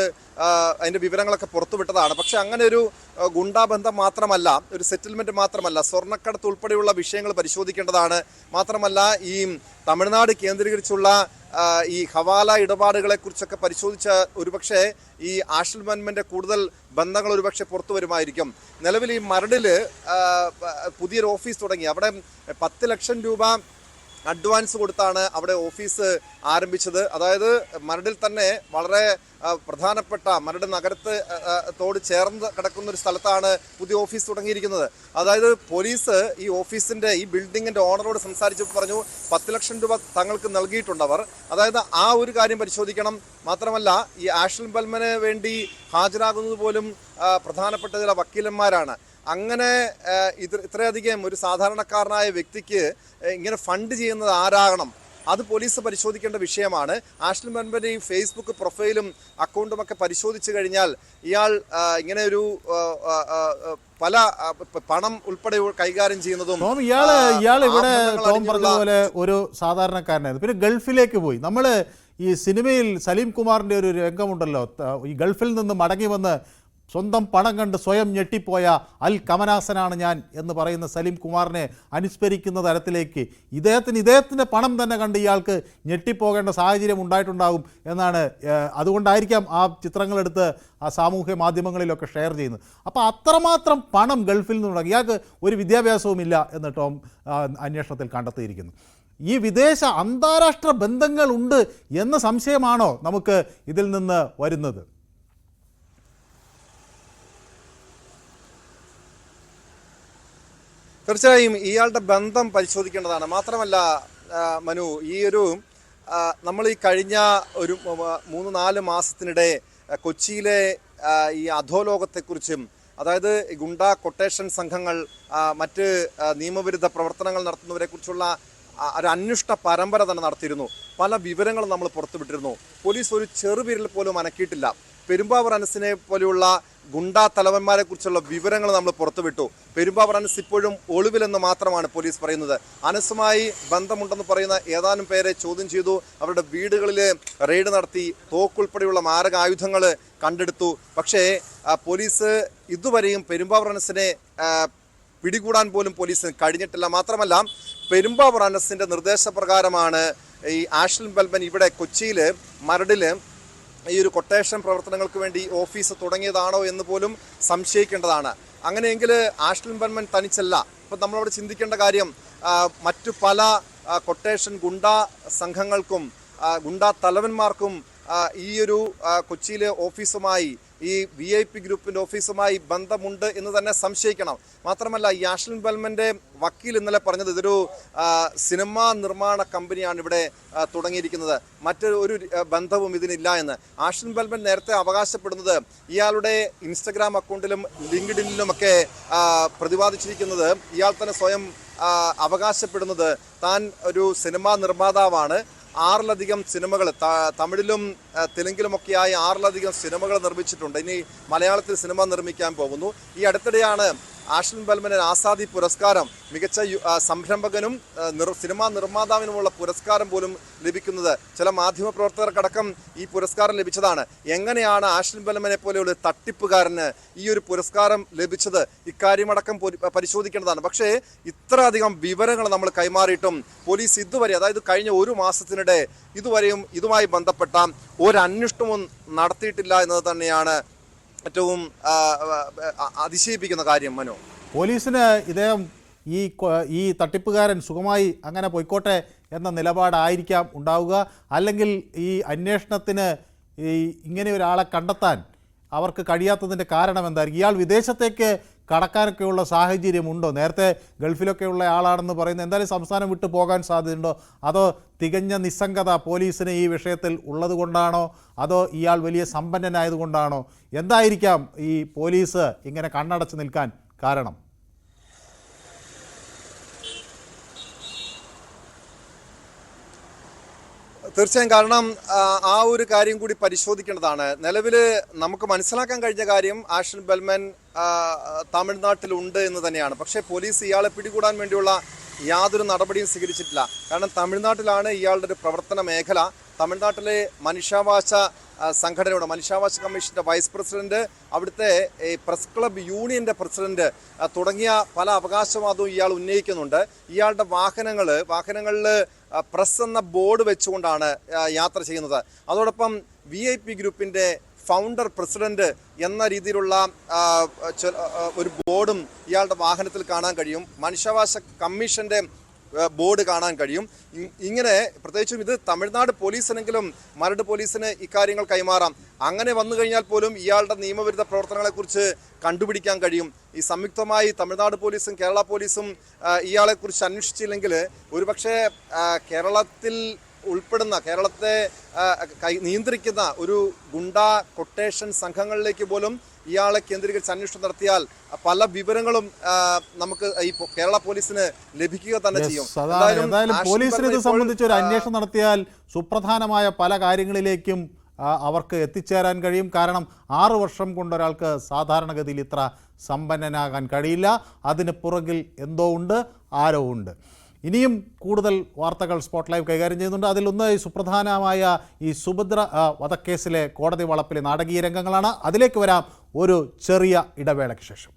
അതിൻ്റെ വിവരങ്ങളൊക്കെ പുറത്തുവിട്ടതാണ്. പക്ഷെ അങ്ങനെ ഒരു ഗുണ്ടാ ബന്ധം മാത്രമല്ല, ഒരു സെറ്റിൽമെൻറ്റ് മാത്രമല്ല, സ്വർണ്ണക്കടത്ത് ഉൾപ്പെടെയുള്ള വിഷയങ്ങൾ പരിശോധിക്കേണ്ടതാണ്. മാത്രമല്ല ഈ തമിഴ്നാട് കേന്ദ്രീകരിച്ചുള്ള ഈ ഹവാല ഇടപാടുകളെ കുറിച്ചൊക്കെ പരിശോധിച്ച ഒരുപക്ഷെ ഈ ആഷ്ലിൻ ബെൽമൻ്റെ കൂടുതൽ ബന്ധങ്ങൾ ഒരുപക്ഷെ പുറത്തു വരുമായിരിക്കും. നിലവിൽ ഈ മരടിൽ പുതിയൊരു ഓഫീസ് തുടങ്ങി. അവിടെ 10 ലക്ഷം രൂപ അഡ്വാൻസ് കൊടുത്താണ് അവിടെ ഓഫീസ് ആരംഭിച്ചത്. അതായത് മരടിൽ തന്നെ വളരെ പ്രധാനപ്പെട്ട മരട് നഗരത്തോട് ചേർന്ന് കിടക്കുന്ന ഒരു സ്ഥലത്താണ് പുതിയ ഓഫീസ് തുടങ്ങിയിരിക്കുന്നത്. അതായത് പോലീസ് ഈ ഓഫീസിൻ്റെ ഈ ബിൽഡിങ്ങിൻ്റെ ഓണറോട് സംസാരിച്ചപ്പോൾ പറഞ്ഞു 10 ലക്ഷം രൂപ തങ്ങൾക്ക് നൽകിയിട്ടുണ്ടവർ. അതായത് ആ ഒരു കാര്യം പരിശോധിക്കണം. മാത്രമല്ല ഈ ആഷ്ലിൻ ബെൽമന് വേണ്ടി ഹാജരാകുന്നത് പോലും പ്രധാനപ്പെട്ട ചില വക്കീലന്മാരാണ്. അങ്ങനെ ഇത്രയധികം ഒരു സാധാരണക്കാരനായ വ്യക്തിക്ക് ഇങ്ങനെ ഫണ്ട് ചെയ്യുന്നത് ആരാകണം? അത് പോലീസ് പരിശോധിക്കേണ്ട വിഷയമാണ്. ആഷ്ലിൻ ബെൽമൻ്റെ ഈ ഫേസ്ബുക്ക് പ്രൊഫൈലും അക്കൗണ്ടുമൊക്കെ പരിശോധിച്ചു കഴിഞ്ഞാൽ ഇയാൾ ഇങ്ങനെ ഒരു പല പണം ഉൾപ്പെടെ കൈകാര്യം ചെയ്യുന്നതും ഇയാൾ ഇവിടെ ടോം പറഞ്ഞതുപോലെ ഒരു സാധാരണക്കാരനായിരുന്നു. പിന്നെ ഗൾഫിലേക്ക് പോയി. നമ്മൾ ഈ സിനിമയിൽ സലീം കുമാറിൻ്റെ ഒരു രംഗമുണ്ടല്ലോ, ഈ ഗൾഫിൽ നിന്ന് മടങ്ങി വന്ന് സ്വന്തം പണം കണ്ട് സ്വയം ഞെട്ടിപ്പോയ അൽ കമനാസനാണ് ഞാൻ എന്ന് പറയുന്ന സലീം കുമാറിനെ അനുസ്മരിക്കുന്ന തരത്തിലേക്ക് ഇദ്ദേഹത്തിൻ്റെ പണം തന്നെ കണ്ട് ഇയാൾക്ക് ഞെട്ടിപ്പോകേണ്ട സാഹചര്യം ഉണ്ടായിട്ടുണ്ടാകും എന്നാണ്. അതുകൊണ്ടായിരിക്കാം ആ ചിത്രങ്ങളെടുത്ത് ആ സാമൂഹ്യ മാധ്യമങ്ങളിലൊക്കെ ഷെയർ ചെയ്യുന്നത്. അപ്പോൾ അത്രമാത്രം പണം ഗൾഫിൽ നിന്നുണ്ടാകും. ഇയാൾക്ക് ഒരു വിദ്യാഭ്യാസവുമില്ല എന്ന് ടോം അന്വേഷണത്തിൽ കണ്ടെത്തിയിരിക്കുന്നു. ഈ അന്താരാഷ്ട്ര ബന്ധങ്ങളുണ്ട് എന്ന സംശയമാണോ നമുക്ക് ഇതിൽ നിന്ന് വരുന്നത്? തീർച്ചയായും ഇയാളുടെ ബന്ധം പരിശോധിക്കേണ്ടതാണ്. മാത്രമല്ല മനു, ഈ ഒരു നമ്മൾ ഈ കഴിഞ്ഞ ഒരു 3-4 മാസത്തിനിടെ കൊച്ചിയിലെ ഈ അധോലോകത്തെക്കുറിച്ചും, അതായത് ഗുണ്ടാ കൊട്ടേഷൻ സംഘങ്ങൾ മറ്റ് നിയമവിരുദ്ധ പ്രവർത്തനങ്ങൾ നടത്തുന്നവരെ കുറിച്ചുള്ള ഒരു അന്വേഷണ പരമ്പര തന്നെ നടത്തിയിരുന്നു. പല വിവരങ്ങളും നമ്മൾ പുറത്തുവിട്ടിരുന്നു. പോലീസ് ഒരു ചെറുവിരൽ പോലും അനക്കിയിട്ടില്ല. പെരുമ്പാവൂർ അനസിനെ പോലെയുള്ള ഗുണ്ടാ തലവന്മാരെ കുറിച്ചുള്ള വിവരങ്ങൾ നമ്മൾ പുറത്തുവിട്ടു. പെരുമ്പാവൂർ അനസ് ഇപ്പോഴും ഒളിവിലെന്ന് മാത്രമാണ് പോലീസ് പറയുന്നത്. അനസുമായി ബന്ധമുണ്ടെന്ന് പറയുന്ന ഏതാനും പേരെ ചോദ്യം ചെയ്തു. അവരുടെ വീടുകളിൽ റെയ്ഡ് നടത്തി. തോക്കുൾപ്പെടെയുള്ള മാരകായുധങ്ങൾ കണ്ടെടുത്തു. പക്ഷേ പോലീസ് ഇതുവരെയും പെരുമ്പാവൂർ അനസിനെ പിടികൂടാൻ പോലും പോലീസിന് കഴിഞ്ഞിട്ടില്ല. മാത്രമല്ല പെരുമ്പാവൂർ അനസിൻ്റെ നിർദ്ദേശപ്രകാരമാണ് ഈ ആഷ്ലിൻ ബെൽമൻ ഇവിടെ കൊച്ചിയിൽ മരടിൽ ഈ ഒരു കൊട്ടേഷൻ പ്രവർത്തനങ്ങൾക്ക് വേണ്ടി ഓഫീസ് തുടങ്ങിയതാണോ എന്ന് പോലും സംശയിക്കേണ്ടതാണ്. അങ്ങനെയെങ്കിൽ ആഷ്ലിൻ ബെൽമൻ തനിച്ചല്ല. ഇപ്പം നമ്മളവിടെ ചിന്തിക്കേണ്ട കാര്യം മറ്റു പല കൊട്ടേഷൻ ഗുണ്ടാ സംഘങ്ങൾക്കും ഗുണ്ടാ തലവന്മാർക്കും ഈ ഒരു കൊച്ചിയിലെ ഓഫീസുമായി ഈ VIP ഗ്രൂപ്പിന്റെ ഓഫീസുമായി ബന്ധമുണ്ട് എന്ന് തന്നെ സംശയിക്കണം. മാത്രമല്ല ഈ ആഷ്ലിൻ ബെൽമന്റെ വക്കീൽ ഇന്നലെ പറഞ്ഞത് ഇതൊരു സിനിമാ നിർമ്മാണ കമ്പനിയാണ് ഇവിടെ തുടങ്ങിയിരിക്കുന്നത്, മറ്റൊരു ബന്ധവും ഇതിനില്ല എന്ന്. ആഷ്ലിൻ ബെൽമൻ നേരത്തെ അവകാശപ്പെടുന്നത് ഇയാളുടെ ഇൻസ്റ്റഗ്രാം അക്കൗണ്ടിലും ലിങ്ക്ഡിനിലുമൊക്കെ പ്രതിപാദിച്ചിരിക്കുന്നത് ഇയാൾ തന്നെ സ്വയം അവകാശപ്പെടുന്നത് താൻ ഒരു സിനിമാ നിർമ്മാതാവാണ്. 6ലധികം സിനിമകൾ തമിഴിലും തെലുങ്കിലുമൊക്കെയായി 6ലധികം സിനിമകൾ നിർമ്മിച്ചിട്ടുണ്ട്. ഇനി മലയാളത്തിൽ സിനിമ നിർമ്മിക്കാൻ പോകുന്നു. ഈ അടുത്തിടെയാണ് ആഷ്ലിൻ ബെൽമന് ആസാദി പുരസ്കാരം, മികച്ച സംരംഭകനും സിനിമാ നിർമ്മാതാവിനുമുള്ള പുരസ്കാരം പോലും ലഭിക്കുന്നത്. ചില മാധ്യമപ്രവർത്തകർക്കടക്കം ഈ പുരസ്കാരം ലഭിച്ചതാണ്. എങ്ങനെയാണ് ആഷ്ലിൻ ബെൽമനെ പോലെയുള്ള തട്ടിപ്പുകാരന് ഈ ഒരു പുരസ്കാരം ലഭിച്ചത്? ഇക്കാര്യമടക്കം പരിശോധിക്കേണ്ടതാണ്. പക്ഷേ ഇത്രയധികം വിവരങ്ങൾ നമ്മൾ കൈമാറിയിട്ടും പോലീസ് ഇതുവരെ, അതായത് കഴിഞ്ഞ ഒരു മാസത്തിനിടെ ഇതുവരെയും ഇതുമായി ബന്ധപ്പെട്ട ഒരു അന്വേഷണവും നടത്തിയിട്ടില്ല എന്നത് തന്നെയാണ് ഏറ്റവും അതിശയിപ്പിക്കുന്ന കാര്യം. മനോ, പോലീസിന് ഇദ്ദേഹം ഈ തട്ടിപ്പുകാരൻ സുഖമായി അങ്ങനെ പോയിക്കോട്ടെ എന്ന നിലപാടായിരിക്കാം ഉണ്ടാവുക. അല്ലെങ്കിൽ ഈ അന്വേഷണത്തിന് ഇങ്ങനെ ഒരാളെ കണ്ടെത്താൻ അവർക്ക് കഴിയാത്തതിൻ്റെ കാരണം എന്തായിരിക്കും? ഇയാൾ വിദേശത്തേക്ക് കടക്കാനൊക്കെയുള്ള സാഹചര്യമുണ്ടോ? നേരത്തെ ഗൾഫിലൊക്കെയുള്ള ആളാണെന്ന് പറയുന്നത് എന്തായാലും സംസ്ഥാനം വിട്ടു പോകാൻ സാധ്യതയുണ്ടോ? അതോ തികഞ്ഞ നിസ്സംഗത പോലീസിന് ഈ വിഷയത്തിൽ ഉള്ളത് കൊണ്ടാണോ? അതോ ഇയാൾ വലിയ സമ്പന്നനായതുകൊണ്ടാണോ? എന്തായിരിക്കാം ഈ പോലീസ് ഇങ്ങനെ കണ്ണടച്ച് നിൽക്കാൻ കാരണം? തീർച്ചയായും കാരണം ആ ഒരു കാര്യം കൂടി പരിശോധിക്കേണ്ടതാണ്. നിലവിൽ നമുക്ക് മനസ്സിലാക്കാൻ കഴിഞ്ഞ കാര്യം ആഷ്ലിൻ ബെൽമൻ തമിഴ്നാട്ടിലുണ്ട് എന്ന് തന്നെയാണ്. പക്ഷേ പോലീസ് ഇയാളെ പിടികൂടാൻ വേണ്ടിയുള്ള യാതൊരു നടപടിയും സ്വീകരിച്ചിട്ടില്ല. കാരണം തമിഴ്നാട്ടിലാണ് ഇയാളുടെ ഒരു പ്രവർത്തന മേഖല. തമിഴ്നാട്ടിലെ മനുഷ്യാവകാശ സംഘടനയുടെ മനുഷ്യാവകാശ കമ്മീഷൻ്റെ വൈസ് പ്രസിഡന്റ്, അവിടുത്തെ പ്രസ് ക്ലബ് യൂണിയൻ്റെ പ്രസിഡന്റ് തുടങ്ങിയ പല അവകാശവാദവും ഇയാൾ ഉന്നയിക്കുന്നുണ്ട്. ഇയാളുടെ വാഹനങ്ങളിൽ പ്രസ് എന്ന ബോർഡ് വെച്ചുകൊണ്ടാണ് യാത്ര ചെയ്യുന്നത്. അതോടൊപ്പം VIP ഗ്രൂപ്പിൻ്റെ ഫൗണ്ടർ പ്രസിഡന്റ് എന്ന രീതിയിലുള്ള ഒരു ബോർഡും ഇയാളുടെ വാഹനത്തിൽ കാണാൻ കഴിയും. മനുഷ്യാവകാശ കമ്മീഷൻ്റെ ബോർഡ് കാണാൻ കഴിയും. ഇങ്ങനെ പ്രത്യേകിച്ചും ഇത് തമിഴ്നാട് പോലീസിനെങ്കിലും മരട് പോലീസിന് ഇക്കാര്യങ്ങൾ കൈമാറാം. അങ്ങനെ വന്നു കഴിഞ്ഞാൽ പോലും ഇയാളുടെ നിയമവിരുദ്ധ പ്രവർത്തനങ്ങളെക്കുറിച്ച് കണ്ടുപിടിക്കാൻ കഴിയും. ഈ സംയുക്തമായി തമിഴ്നാട് പോലീസും കേരള പോലീസും ഇയാളെക്കുറിച്ച് അന്വേഷിച്ചില്ലെങ്കിൽ ഒരുപക്ഷെ കേരളത്തിൽ ഉൾപ്പെടുന്ന, കേരളത്തെ നിയന്ത്രിക്കുന്ന ഒരു ഗുണ്ടാ കൊട്ടേഷൻ സംഘങ്ങളിലേക്ക് പോലും ഇയാളെ കേന്ദ്രീകരിച്ച് അന്വേഷണം നടത്തിയാൽ പല വിവരങ്ങളും നമുക്ക് ഈ കേരള പോലീസിന് ലഭിക്കുക തന്നെ ചെയ്യും. എന്തായാലും പോലീസിന് ഇത് സംബന്ധിച്ച് ഒരു അന്വേഷണം നടത്തിയാൽ സുപ്രധാനമായ പല കാര്യങ്ങളിലേക്കും അവർക്ക് എത്തിച്ചേരാൻ കഴിയും. കാരണം 6 വർഷം കൊണ്ടൊരാൾക്ക് സാധാരണഗതിയിൽ ഇത്ര സമ്പന്നനാകാൻ കഴിയില്ല. അതിന് പുറകിൽ എന്തോ ഉണ്ട്, ആരോ ഉണ്ട്. ഇനിയും കൂടുതൽ വാർത്തകൾ സ്പോട്ട് ലൈവ് കൈകാര്യം ചെയ്യുന്നുണ്ട്. അതിലൊന്ന് ഈ സുപ്രധാനമായ ഈ സുഭദ്ര വധക്കേസിലെ കോടതി വളപ്പിലെ നാടകീയ രംഗങ്ങളാണ്. അതിലേക്ക് വരാം ഒരു ചെറിയ ഇടവേളയ്ക്ക് ശേഷം.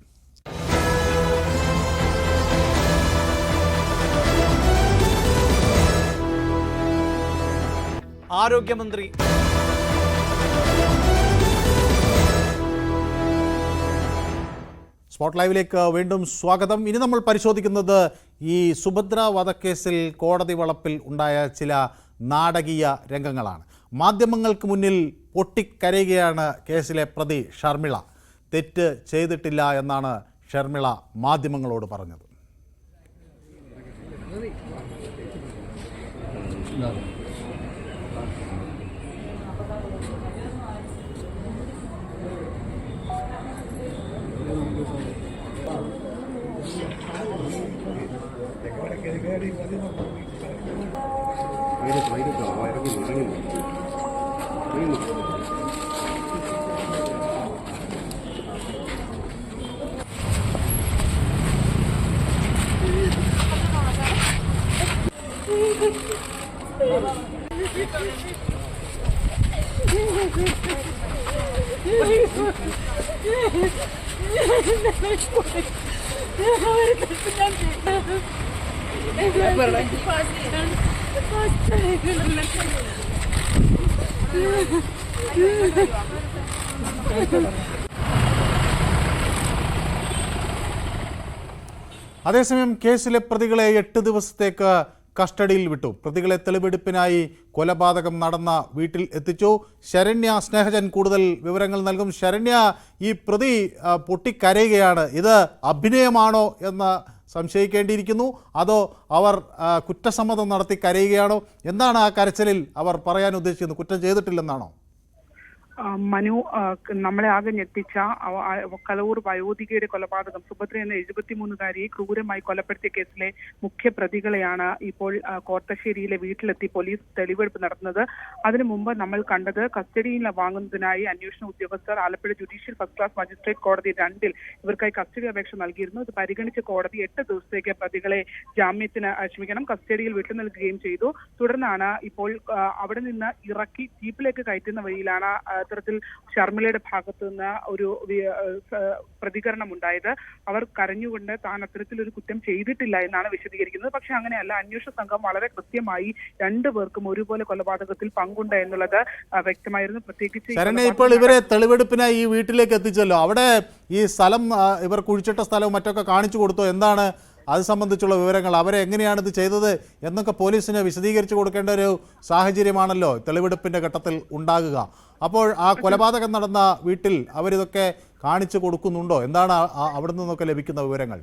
ആരോഗ്യമന്ത്രി സ്പോട്ട് ലൈവിലേക്ക് വീണ്ടും സ്വാഗതം. ഇനി നമ്മൾ പരിശോധിക്കുന്നത് ഈ സുഭദ്ര വധക്കേസിൽ കോടതി വളപ്പിൽ ഉണ്ടായ ചില നാടകീയ രംഗങ്ങളാണ്. മാധ്യമങ്ങൾക്ക് മുന്നിൽ പൊട്ടിക്കരയുകയാണ് കേസിലെ പ്രതി ഷർമിള. തെറ്റ് ചെയ്തിട്ടില്ല എന്നാണ് ഷർമിള മാധ്യമങ്ങളോട് പറഞ്ഞത്. അതേസമയം കേസിലെ പ്രതികളെ 8 ദിവസത്തേക്ക് കസ്റ്റഡിയിൽ വിട്ടു. പ്രതികളെ തെളിവെടുപ്പിനായി കൊലപാതകം നടന്ന വീട്ടിൽ എത്തിച്ചു. ശരണ്യ സ്നേഹജൻ കൂടുതൽ വിവരങ്ങൾ നൽകും. ശരണ്യ, ഈ പ്രതി പൊട്ടിക്കരയുകയാണ്. ഇത് അഭിനയമാണോ എന്ന് സംശയിക്കേണ്ടിയിരിക്കുന്നു, അതോ അവർ കുറ്റസമ്മതം നടത്തി കരയുകയാണോ? എന്താണ് ആ കരച്ചിലിൽ അവർ പറയാൻ ഉദ്ദേശിക്കുന്നത്? കുറ്റം ചെയ്തിട്ടില്ലെന്നാണോ? മനു, നമ്മളെ ആകെ ഞെട്ടിച്ച കലൂർ വയോധികയുടെ കൊലപാതകം, സുഭദ്ര എന്ന 73-കാരിയെ ക്രൂരമായി കൊലപ്പെടുത്തിയ കേസിലെ മുഖ്യ പ്രതികളെയാണ് ഇപ്പോൾ കോർത്തശ്ശേരിയിലെ വീട്ടിലെത്തി പോലീസ് തെളിവെടുപ്പ് നടത്തുന്നത്. അതിനു മുമ്പ് നമ്മൾ കണ്ടത് കസ്റ്റഡിയിൽ വാങ്ങുന്നതിനായി അന്വേഷണ ഉദ്യോഗസ്ഥർ Alappuzha judicial first class magistrate കോടതി 2 ഇവർക്കായി കസ്റ്റഡി അപേക്ഷ നൽകിയിരുന്നു. ഇത് പരിഗണിച്ച കോടതി 8 ദിവസത്തേക്ക് പ്രതികളെ കസ്റ്റഡിയിൽ വിട്ടു നൽകുകയും ചെയ്തു. തുടർന്നാണ് ഇപ്പോൾ അവിടെ നിന്ന് ഇറക്കി ജീപ്പിലേക്ക് കയറ്റുന്ന വഴിയിലാണ് അത്തരത്തിൽ ശർമിളയുടെ ഭാഗത്തു നിന്ന് ഒരു പ്രതികരണം ഉണ്ടായത്. അവർ കരഞ്ഞുകൊണ്ട് താൻ അത്തരത്തിലൊരു കുറ്റം ചെയ്തിട്ടില്ല എന്നാണ് വിശദീകരിക്കുന്നത്. പക്ഷെ അങ്ങനെയല്ല, അന്വേഷണ സംഘം വളരെ കൃത്യമായി 2 പേർക്കും ഒരുപോലെ കൊലപാതകത്തിൽ പങ്കുണ്ട് എന്നുള്ളത് വ്യക്തമായിരുന്നു. പ്രത്യേകിച്ച് ഇപ്പോൾ ഇവരെ തെളിവെടുപ്പിനായി ഈ വീട്ടിലേക്ക് എത്തിച്ചല്ലോ, അവിടെ ഈ സ്ഥലം ഇവർ കുഴിച്ചിട്ട സ്ഥലവും മറ്റൊക്കെ കാണിച്ചു കൊടുത്തോ? എന്താണ് അത് സംബന്ധിച്ചുള്ള വിവരങ്ങൾ? അവരെ എങ്ങനെയാണ് ഇത് ചെയ്തത് എന്നൊക്കെ പോലീസിന് വിശദീകരിച്ചു കൊടുക്കേണ്ട ഒരു സാഹചര്യമാണല്ലോ തെളിവെടുപ്പിൻ്റെ ഘട്ടത്തിൽ ഉണ്ടാകുക. അപ്പോൾ ആ കൊലപാതകം നടന്ന വീട്ടിൽ അവരിതൊക്കെ കാണിച്ചു കൊടുക്കുന്നുണ്ടോ? എന്താണ് അവിടെ നിന്നൊക്കെ ലഭിക്കുന്ന വിവരങ്ങൾ?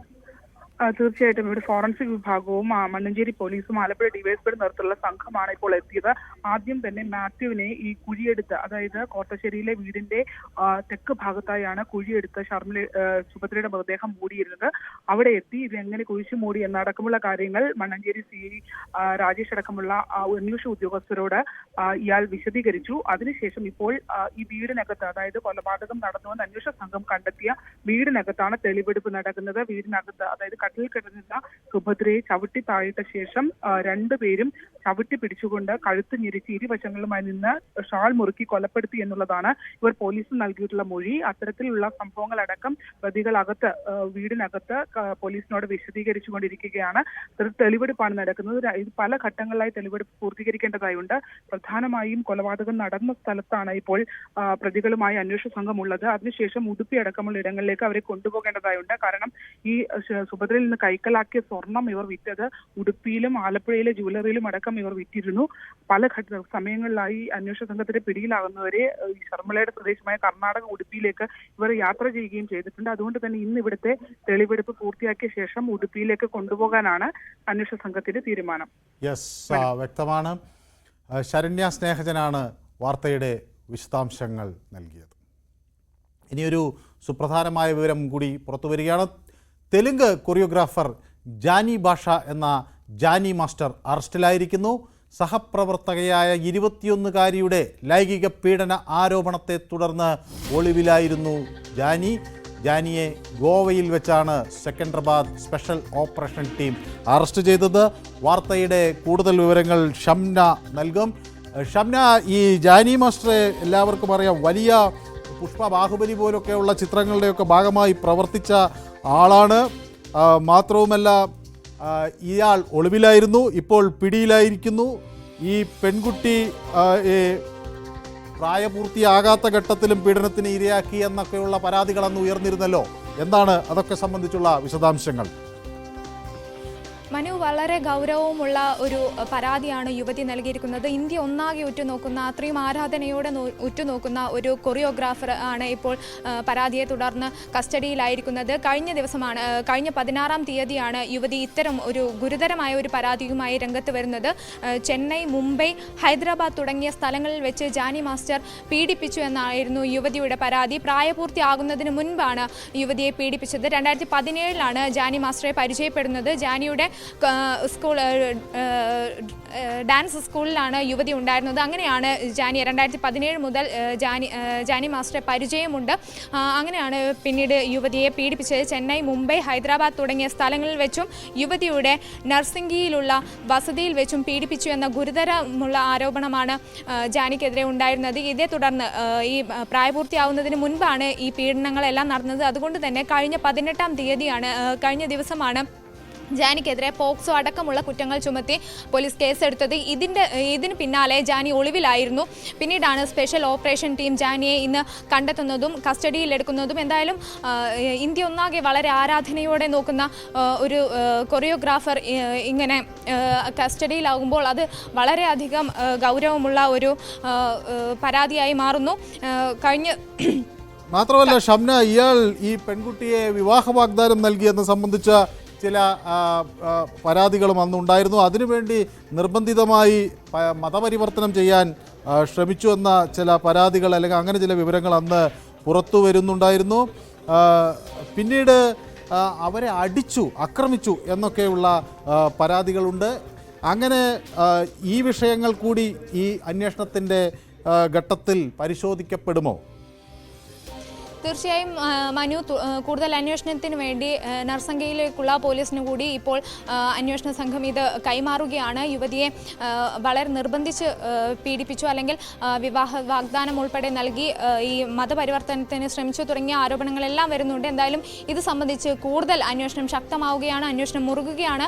തീർച്ചയായിട്ടും ഇവിടെ ഫോറൻസിക് വിഭാഗവും മണ്ണഞ്ചേരി പോലീസും ആലപ്പുഴ ഡിവൈഎസ്പിയുടെ നേതൃത്വത്തിലുള്ള സംഘമാണ് ഇപ്പോൾ എത്തിയത്. ആദ്യം തന്നെ മാത്യുവിനെ ഈ കുഴിയെടുത്ത്, അതായത് കോർത്തശ്ശേരിയിലെ വീടിന്റെ തെക്ക് ഭാഗത്തായാണ് കുഴിയെടുത്ത് സുഭദ്രയുടെ മൃതദേഹം മൂടിയിരുന്നത്. അവിടെ എത്തി ഇത് എങ്ങനെ കുഴിച്ചു മൂടി എന്നടക്കമുള്ള കാര്യങ്ങൾ മണ്ണഞ്ചേരി CI രാജേഷ് അടക്കമുള്ള അന്വേഷണ ഉദ്യോഗസ്ഥരോട് ഇയാൾ വിശദീകരിച്ചു. അതിനുശേഷം ഇപ്പോൾ ഈ വീടിനകത്ത്, അതായത് കൊലപാതകം നടന്നുവെന്ന് അന്വേഷണ സംഘം കണ്ടെത്തിയ വീടിനകത്താണ് തെളിവെടുപ്പ് നടക്കുന്നത്. വീടിനകത്ത്, അതായത് കട്ടിൽ കിടന്നിരുന്ന സുഭദ്രയെ ചവിട്ടി താഴിട്ട ശേഷം 2 പേരും ചവിട്ടി പിടിച്ചുകൊണ്ട് കഴുത്ത് ഞെരിച്ച് ഇരുവശങ്ങളുമായി നിന്ന് ഷാൾ മുറുക്കി കൊലപ്പെടുത്തി എന്നുള്ളതാണ് ഇവർ പോലീസിന് നൽകിയിട്ടുള്ള മൊഴി. അത്തരത്തിലുള്ള സംഭവങ്ങളടക്കം പ്രതികളകത്ത് വീടിനകത്ത് പോലീസിനോട് വിശദീകരിച്ചുകൊണ്ടിരിക്കുകയാണ്. തെളിവെടുപ്പാണ് നടക്കുന്നത്. പല ഘട്ടങ്ങളിലായി തെളിവെടുപ്പ് പൂർത്തീകരിക്കേണ്ടതായുണ്ട്. പ്രധാനമായും കൊലപാതകം നടന്ന സ്ഥലത്താണ് ഇപ്പോൾ പ്രതികളുമായി അന്വേഷണ സംഘം ഉള്ളത്. അതിനുശേഷം ഉടുപ്പി അടക്കമുള്ള ഇടങ്ങളിലേക്ക് അവരെ കൊണ്ടുപോകേണ്ടതായുണ്ട്. കാരണം ഈ സുഭദ്രയിൽ നിന്ന് കൈക്കലാക്കിയ സ്വർണം ഇവർ വിറ്റത് ഉടുപ്പിയിലും ആലപ്പുഴയിലെ ജ്വല്ലറിയിലും അടക്കം ഇവർ വിറ്റിരുന്നു. പല സമയങ്ങളിലായി അന്വേഷണ സംഘത്തിന്റെ പിടിയിലാകുന്നവരെ ശർമിളയുടെ പ്രദേശമായ കർണാടക ഉടുപ്പിയിലേക്ക് ഇവർ യാത്ര ചെയ്യുകയും ചെയ്തിട്ടുണ്ട്. അതുകൊണ്ട് തന്നെ ഇന്ന് ഇവിടുത്തെ തെളിവെടുപ്പ് പൂർത്തിയാക്കിയ ശേഷം ഉടുപ്പിയിലേക്ക് കൊണ്ടുപോകാനാണ് അന്വേഷണ സംഘത്തിന്റെ തീരുമാനം. വ്യക്തമാണ്. ശരണ്യ സ്നേഹജനാണ് വാർത്തയുടെ വിശദാംശങ്ങൾ നൽകിയത്. ഇനിയൊരു സുപ്രധാനമായ വിവരം കൂടി പുറത്തു വരികയാണ്. തെലുങ്ക് കൊറിയോഗ്രാഫർ ജാനി ഭാഷ എന്ന ജാനി മാസ്റ്റർ അറസ്റ്റിലായിരിക്കുന്നു. സഹപ്രവർത്തകയായ 21-കാരിയുടെ ലൈംഗിക പീഡന ആരോപണത്തെ തുടർന്ന് ഒളിവിലായിരുന്നു ജാനിയെ ഗോവയിൽ വെച്ചാണ് Secunderabad special operation team arrest ചെയ്തത്. വാർത്തയുടെ കൂടുതൽ വിവരങ്ങൾ ഷംന നൽകും. ഷംന, ഈ ജാനി മാസ്റ്ററെ എല്ലാവർക്കും അറിയാം, വലിയ പുഷ്പ, ബാഹുബലി പോലൊക്കെയുള്ള ചിത്രങ്ങളുടെയൊക്കെ ഭാഗമായി പ്രവർത്തിച്ച ആളാണ്. മാത്രവുമല്ല, ഇയാൾ ഒളിവിലായിരുന്നു, ഇപ്പോൾ പിടിയിലായിരിക്കുന്നു. ഈ പെൺകുട്ടി പ്രായപൂർത്തിയാകാത്ത ഘട്ടത്തിലും പീഡനത്തിന് ഇരയാക്കി എന്നൊക്കെയുള്ള പരാതികൾ അന്ന് ഉയർന്നിരുന്നല്ലോ. എന്താണ് അതൊക്കെ സംബന്ധിച്ചുള്ള വിശദാംശങ്ങൾ? മനു, വളരെ ഗൗരവമുള്ള ഒരു പരാതിയാണ് യുവതി നൽകിയിരിക്കുന്നത്. ഇന്ത്യ ഒന്നാകെ ഉറ്റുനോക്കുന്ന, അത്രയും ആരാധനയോടെ ഉറ്റുനോക്കുന്ന ഒരു കൊറിയോഗ്രാഫർ ആണ് ഇപ്പോൾ പരാതിയെ തുടർന്ന് കസ്റ്റഡിയിലായിരിക്കുന്നത്. കഴിഞ്ഞ 16-ാം തീയതിയാണ് യുവതി ഇത്തരം ഒരു ഗുരുതരമായ ഒരു പരാതിയുമായി രംഗത്ത് വരുന്നത്. ചെന്നൈ, മുംബൈ, ഹൈദരാബാദ് തുടങ്ങിയ സ്ഥലങ്ങളിൽ വെച്ച് ജാനി മാസ്റ്റർ പീഡിപ്പിച്ചു എന്നായിരുന്നു യുവതിയുടെ പരാതി. പ്രായപൂർത്തിയാകുന്നതിന് മുൻപാണ് യുവതിയെ പീഡിപ്പിച്ചത്. 2017-ലാണ് ജാനി മാസ്റ്ററെ പരിചയപ്പെടുന്നത്. ജാനിയുടെ ഡാൻസ് സ്കൂളിലാണ് യുവതി ഉണ്ടായിരുന്നത്. അങ്ങനെയാണ് ജാനി 2017 മുതൽ ജാനി മാസ്റ്ററെ പരിചയമുണ്ട്. അങ്ങനെയാണ് പിന്നീട് യുവതിയെ പീഡിപ്പിച്ചത്. ചെന്നൈ, മുംബൈ, ഹൈദരാബാദ് തുടങ്ങിയ സ്ഥലങ്ങളിൽ വെച്ചും യുവതിയുടെ നർസിംഗിയിലുള്ള വസതിയിൽ വെച്ചും പീഡിപ്പിച്ചു എന്ന ഗുരുതരമുള്ള ആരോപണമാണ് ജാനിക്കെതിരെ ഉണ്ടായിരുന്നത്. ഇതേ തുടർന്ന് ഈ പ്രായപൂർത്തിയാവുന്നതിന് മുൻപാണ് ഈ പീഡനങ്ങളെല്ലാം നടന്നത്. അതുകൊണ്ട് തന്നെ കഴിഞ്ഞ 18-ാം തീയതിയാണ്, കഴിഞ്ഞ ദിവസമാണ് ജാനിക്കെതിരെ പോക്സോ അടക്കമുള്ള കുറ്റങ്ങൾ ചുമത്തി പോലീസ് കേസെടുത്തത്. ഇതിന് പിന്നാലെ ജാനി ഒളിവിലായിരുന്നു. പിന്നീടാണ് സ്പെഷ്യൽ ഓപ്പറേഷൻ ടീം ജാനിയെ ഇന്ന് കണ്ടെത്തുന്നതും കസ്റ്റഡിയിലെടുക്കുന്നതും. എന്തായാലും ഇന്ത്യ ഒന്നാകെ വളരെ ആരാധനയോടെ നോക്കുന്ന ഒരു കൊറിയോഗ്രാഫർ ഇങ്ങനെ കസ്റ്റഡിയിലാകുമ്പോൾ അത് വളരെയധികം ഗൗരവമുള്ള ഒരു പരാതിയായി മാറുന്നു. മാത്രമല്ല ഷംന, ഇയാൾ ഈ പെൺകുട്ടിയെ വിവാഹ വാഗ്ദാനം നൽകിയെന്ന് സംബന്ധിച്ച ചില പരാതികളും അന്നുണ്ടായിരുന്നു. അതിനുവേണ്ടി നിർബന്ധിതമായി മതപരിവർത്തനം ചെയ്യാൻ ശ്രമിച്ചു എന്ന ചില പരാതികൾ അല്ലെങ്കിൽ അങ്ങനെ ചില വിവരങ്ങൾ അന്ന് പുറത്തു വരുന്നുണ്ടായിരുന്നു. പിന്നീട് അവരെ അടിച്ചു, ആക്രമിച്ചു എന്നൊക്കെയുള്ള പരാതികളുണ്ട്. അങ്ങനെ ഈ വിഷയങ്ങൾ കൂടി ഈ അന്വേഷണത്തിൻ്റെ ഘട്ടത്തിൽ പരിശോധിക്കപ്പെടുമോ? തീർച്ചയായും മനു, കൂടുതൽ അന്വേഷണത്തിന് വേണ്ടി നർസംഗയിലേക്കുള്ള പോലീസിന് കൂടി ഇപ്പോൾ അന്വേഷണ സംഘം ഇത് കൈമാറുകയാണ്. യുവതിയെ വളരെ നിർബന്ധിച്ച് പീഡിപ്പിച്ചു അല്ലെങ്കിൽ വിവാഹ വാഗ്ദാനം ഉൾപ്പെടെ നൽകി ഈ മതപരിവർത്തനത്തിന് ശ്രമിച്ചു തുടങ്ങിയ ആരോപണങ്ങളെല്ലാം വരുന്നുണ്ട്. എന്തായാലും ഇത് സംബന്ധിച്ച് കൂടുതൽ അന്വേഷണം ശക്തമാവുകയാണ്, അന്വേഷണം മുറുകുകയാണ്.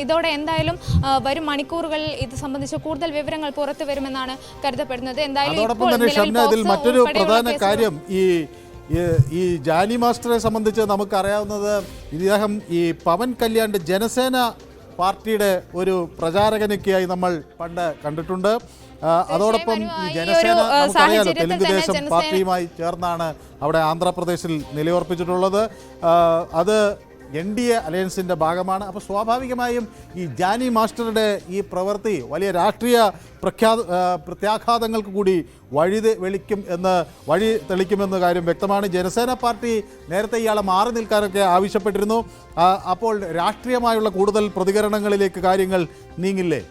ഇതോടെ എന്തായാലും വരും മണിക്കൂറുകളിൽ ഇത് സംബന്ധിച്ച് കൂടുതൽ വിവരങ്ങൾ പുറത്തു വരുമെന്നാണ് കരുതപ്പെടുന്നത്. എന്തായാലും മറ്റൊരു പ്രധാന കാര്യം ഈ ജാനി മാസ്റ്ററെ സംബന്ധിച്ച് നമുക്കറിയാവുന്നത്, ഇദ്ദേഹം ഈ പവൻ കല്യാണിൻ്റെ ജനസേന പാർട്ടിയുടെ ഒരു പ്രചാരകനൊക്കെയായി നമ്മൾ പണ്ട് കണ്ടിട്ടുണ്ട്. അതോടൊപ്പം ഈ ജനസേന നമുക്കറിയാലോ തെലുങ്ക് ദേശം പാർട്ടിയുമായി ചേർന്നാണ് അവിടെ ആന്ധ്രാപ്രദേശിൽ നിലയുറപ്പിച്ചിട്ടുള്ളത്. അത് NDA അലയൻസിൻ്റെ ഭാഗമാണ്. അപ്പോൾ സ്വാഭാവികമായും ഈ ജാനി മാസ്റ്ററുടെ ഈ പ്രവൃത്തി വലിയ രാഷ്ട്രീയ പ്രത്യാഘാതങ്ങൾക്ക് കൂടി വഴി തെളിക്കുമെന്ന കാര്യം വ്യക്തമാണ്. ജനസേന പാർട്ടി നേരത്തെ ഇയാളെ മാറി നിൽക്കാനൊക്കെ ആവശ്യപ്പെട്ടിരുന്നു. അപ്പോൾ രാഷ്ട്രീയമായുള്ള കൂടുതൽ പ്രതികരണങ്ങളിലേക്ക് കാര്യങ്ങൾ നീങ്ങില്ലേ?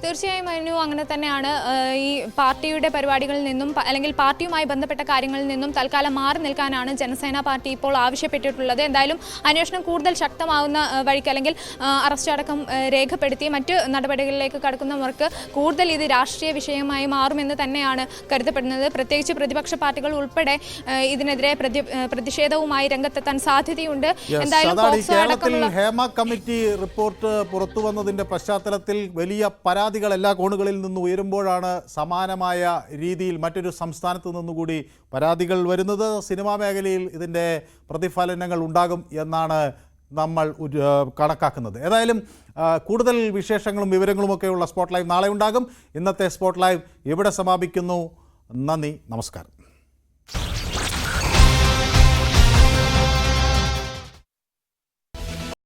തീർച്ചയായും മനു, അങ്ങനെ തന്നെയാണ്. ഈ പാർട്ടിയുടെ പരിപാടികളിൽ നിന്നും അല്ലെങ്കിൽ പാർട്ടിയുമായി ബന്ധപ്പെട്ട കാര്യങ്ങളിൽ നിന്നും തൽക്കാലം മാറി നിൽക്കാനാണ് ജനസേന പാർട്ടി ഇപ്പോൾ ആവശ്യപ്പെട്ടിട്ടുള്ളത്. എന്തായാലും അന്വേഷണം കൂടുതൽ ശക്തമാവുന്ന വഴിക്ക് അല്ലെങ്കിൽ അറസ്റ്റ് അടക്കം രേഖപ്പെടുത്തി മറ്റ് നടപടികളിലേക്ക് കടക്കുന്നവർക്ക് കൂടുതൽ ഇത് രാഷ്ട്രീയ വിഷയമായി മാറുമെന്ന് തന്നെയാണ് കരുതപ്പെടുന്നത്. പ്രത്യേകിച്ച് പ്രതിപക്ഷ പാർട്ടികൾ ഉൾപ്പെടെ ഇതിനെതിരെ പ്രതിഷേധവുമായി രംഗത്തെത്താൻ സാധ്യതയുണ്ട്. എന്തായാലും ഹേമ കമ്മിറ്റി റിപ്പോർട്ട് പുറത്തു വന്നതിന്റെ പശ്ചാത്തലത്തിൽ വലിയ പരാതികൾ എല്ലാ കോണുകളിൽ നിന്ന് ഉയരുമ്പോഴാണ് സമാനമായ രീതിയിൽ മറ്റൊരു സംസ്ഥാനത്ത് നിന്നുകൂടി പരാതികൾ വരുന്നത്. സിനിമാ മേഖലയിൽ ഇതിൻ്റെ പ്രതിഫലനങ്ങൾ ഉണ്ടാകും എന്നാണ് നമ്മൾ കണക്കാക്കുന്നത്. ഏതായാലും കൂടുതൽ വിശേഷങ്ങളും വിവരങ്ങളുമൊക്കെയുള്ള സ്പോട്ട് ലൈവ് നാളെ ഉണ്ടാകും. ഇന്നത്തെ സ്പോട്ട് ലൈവ് ഇവിടെ സമാപിക്കുന്നു. നന്ദി, നമസ്കാരം.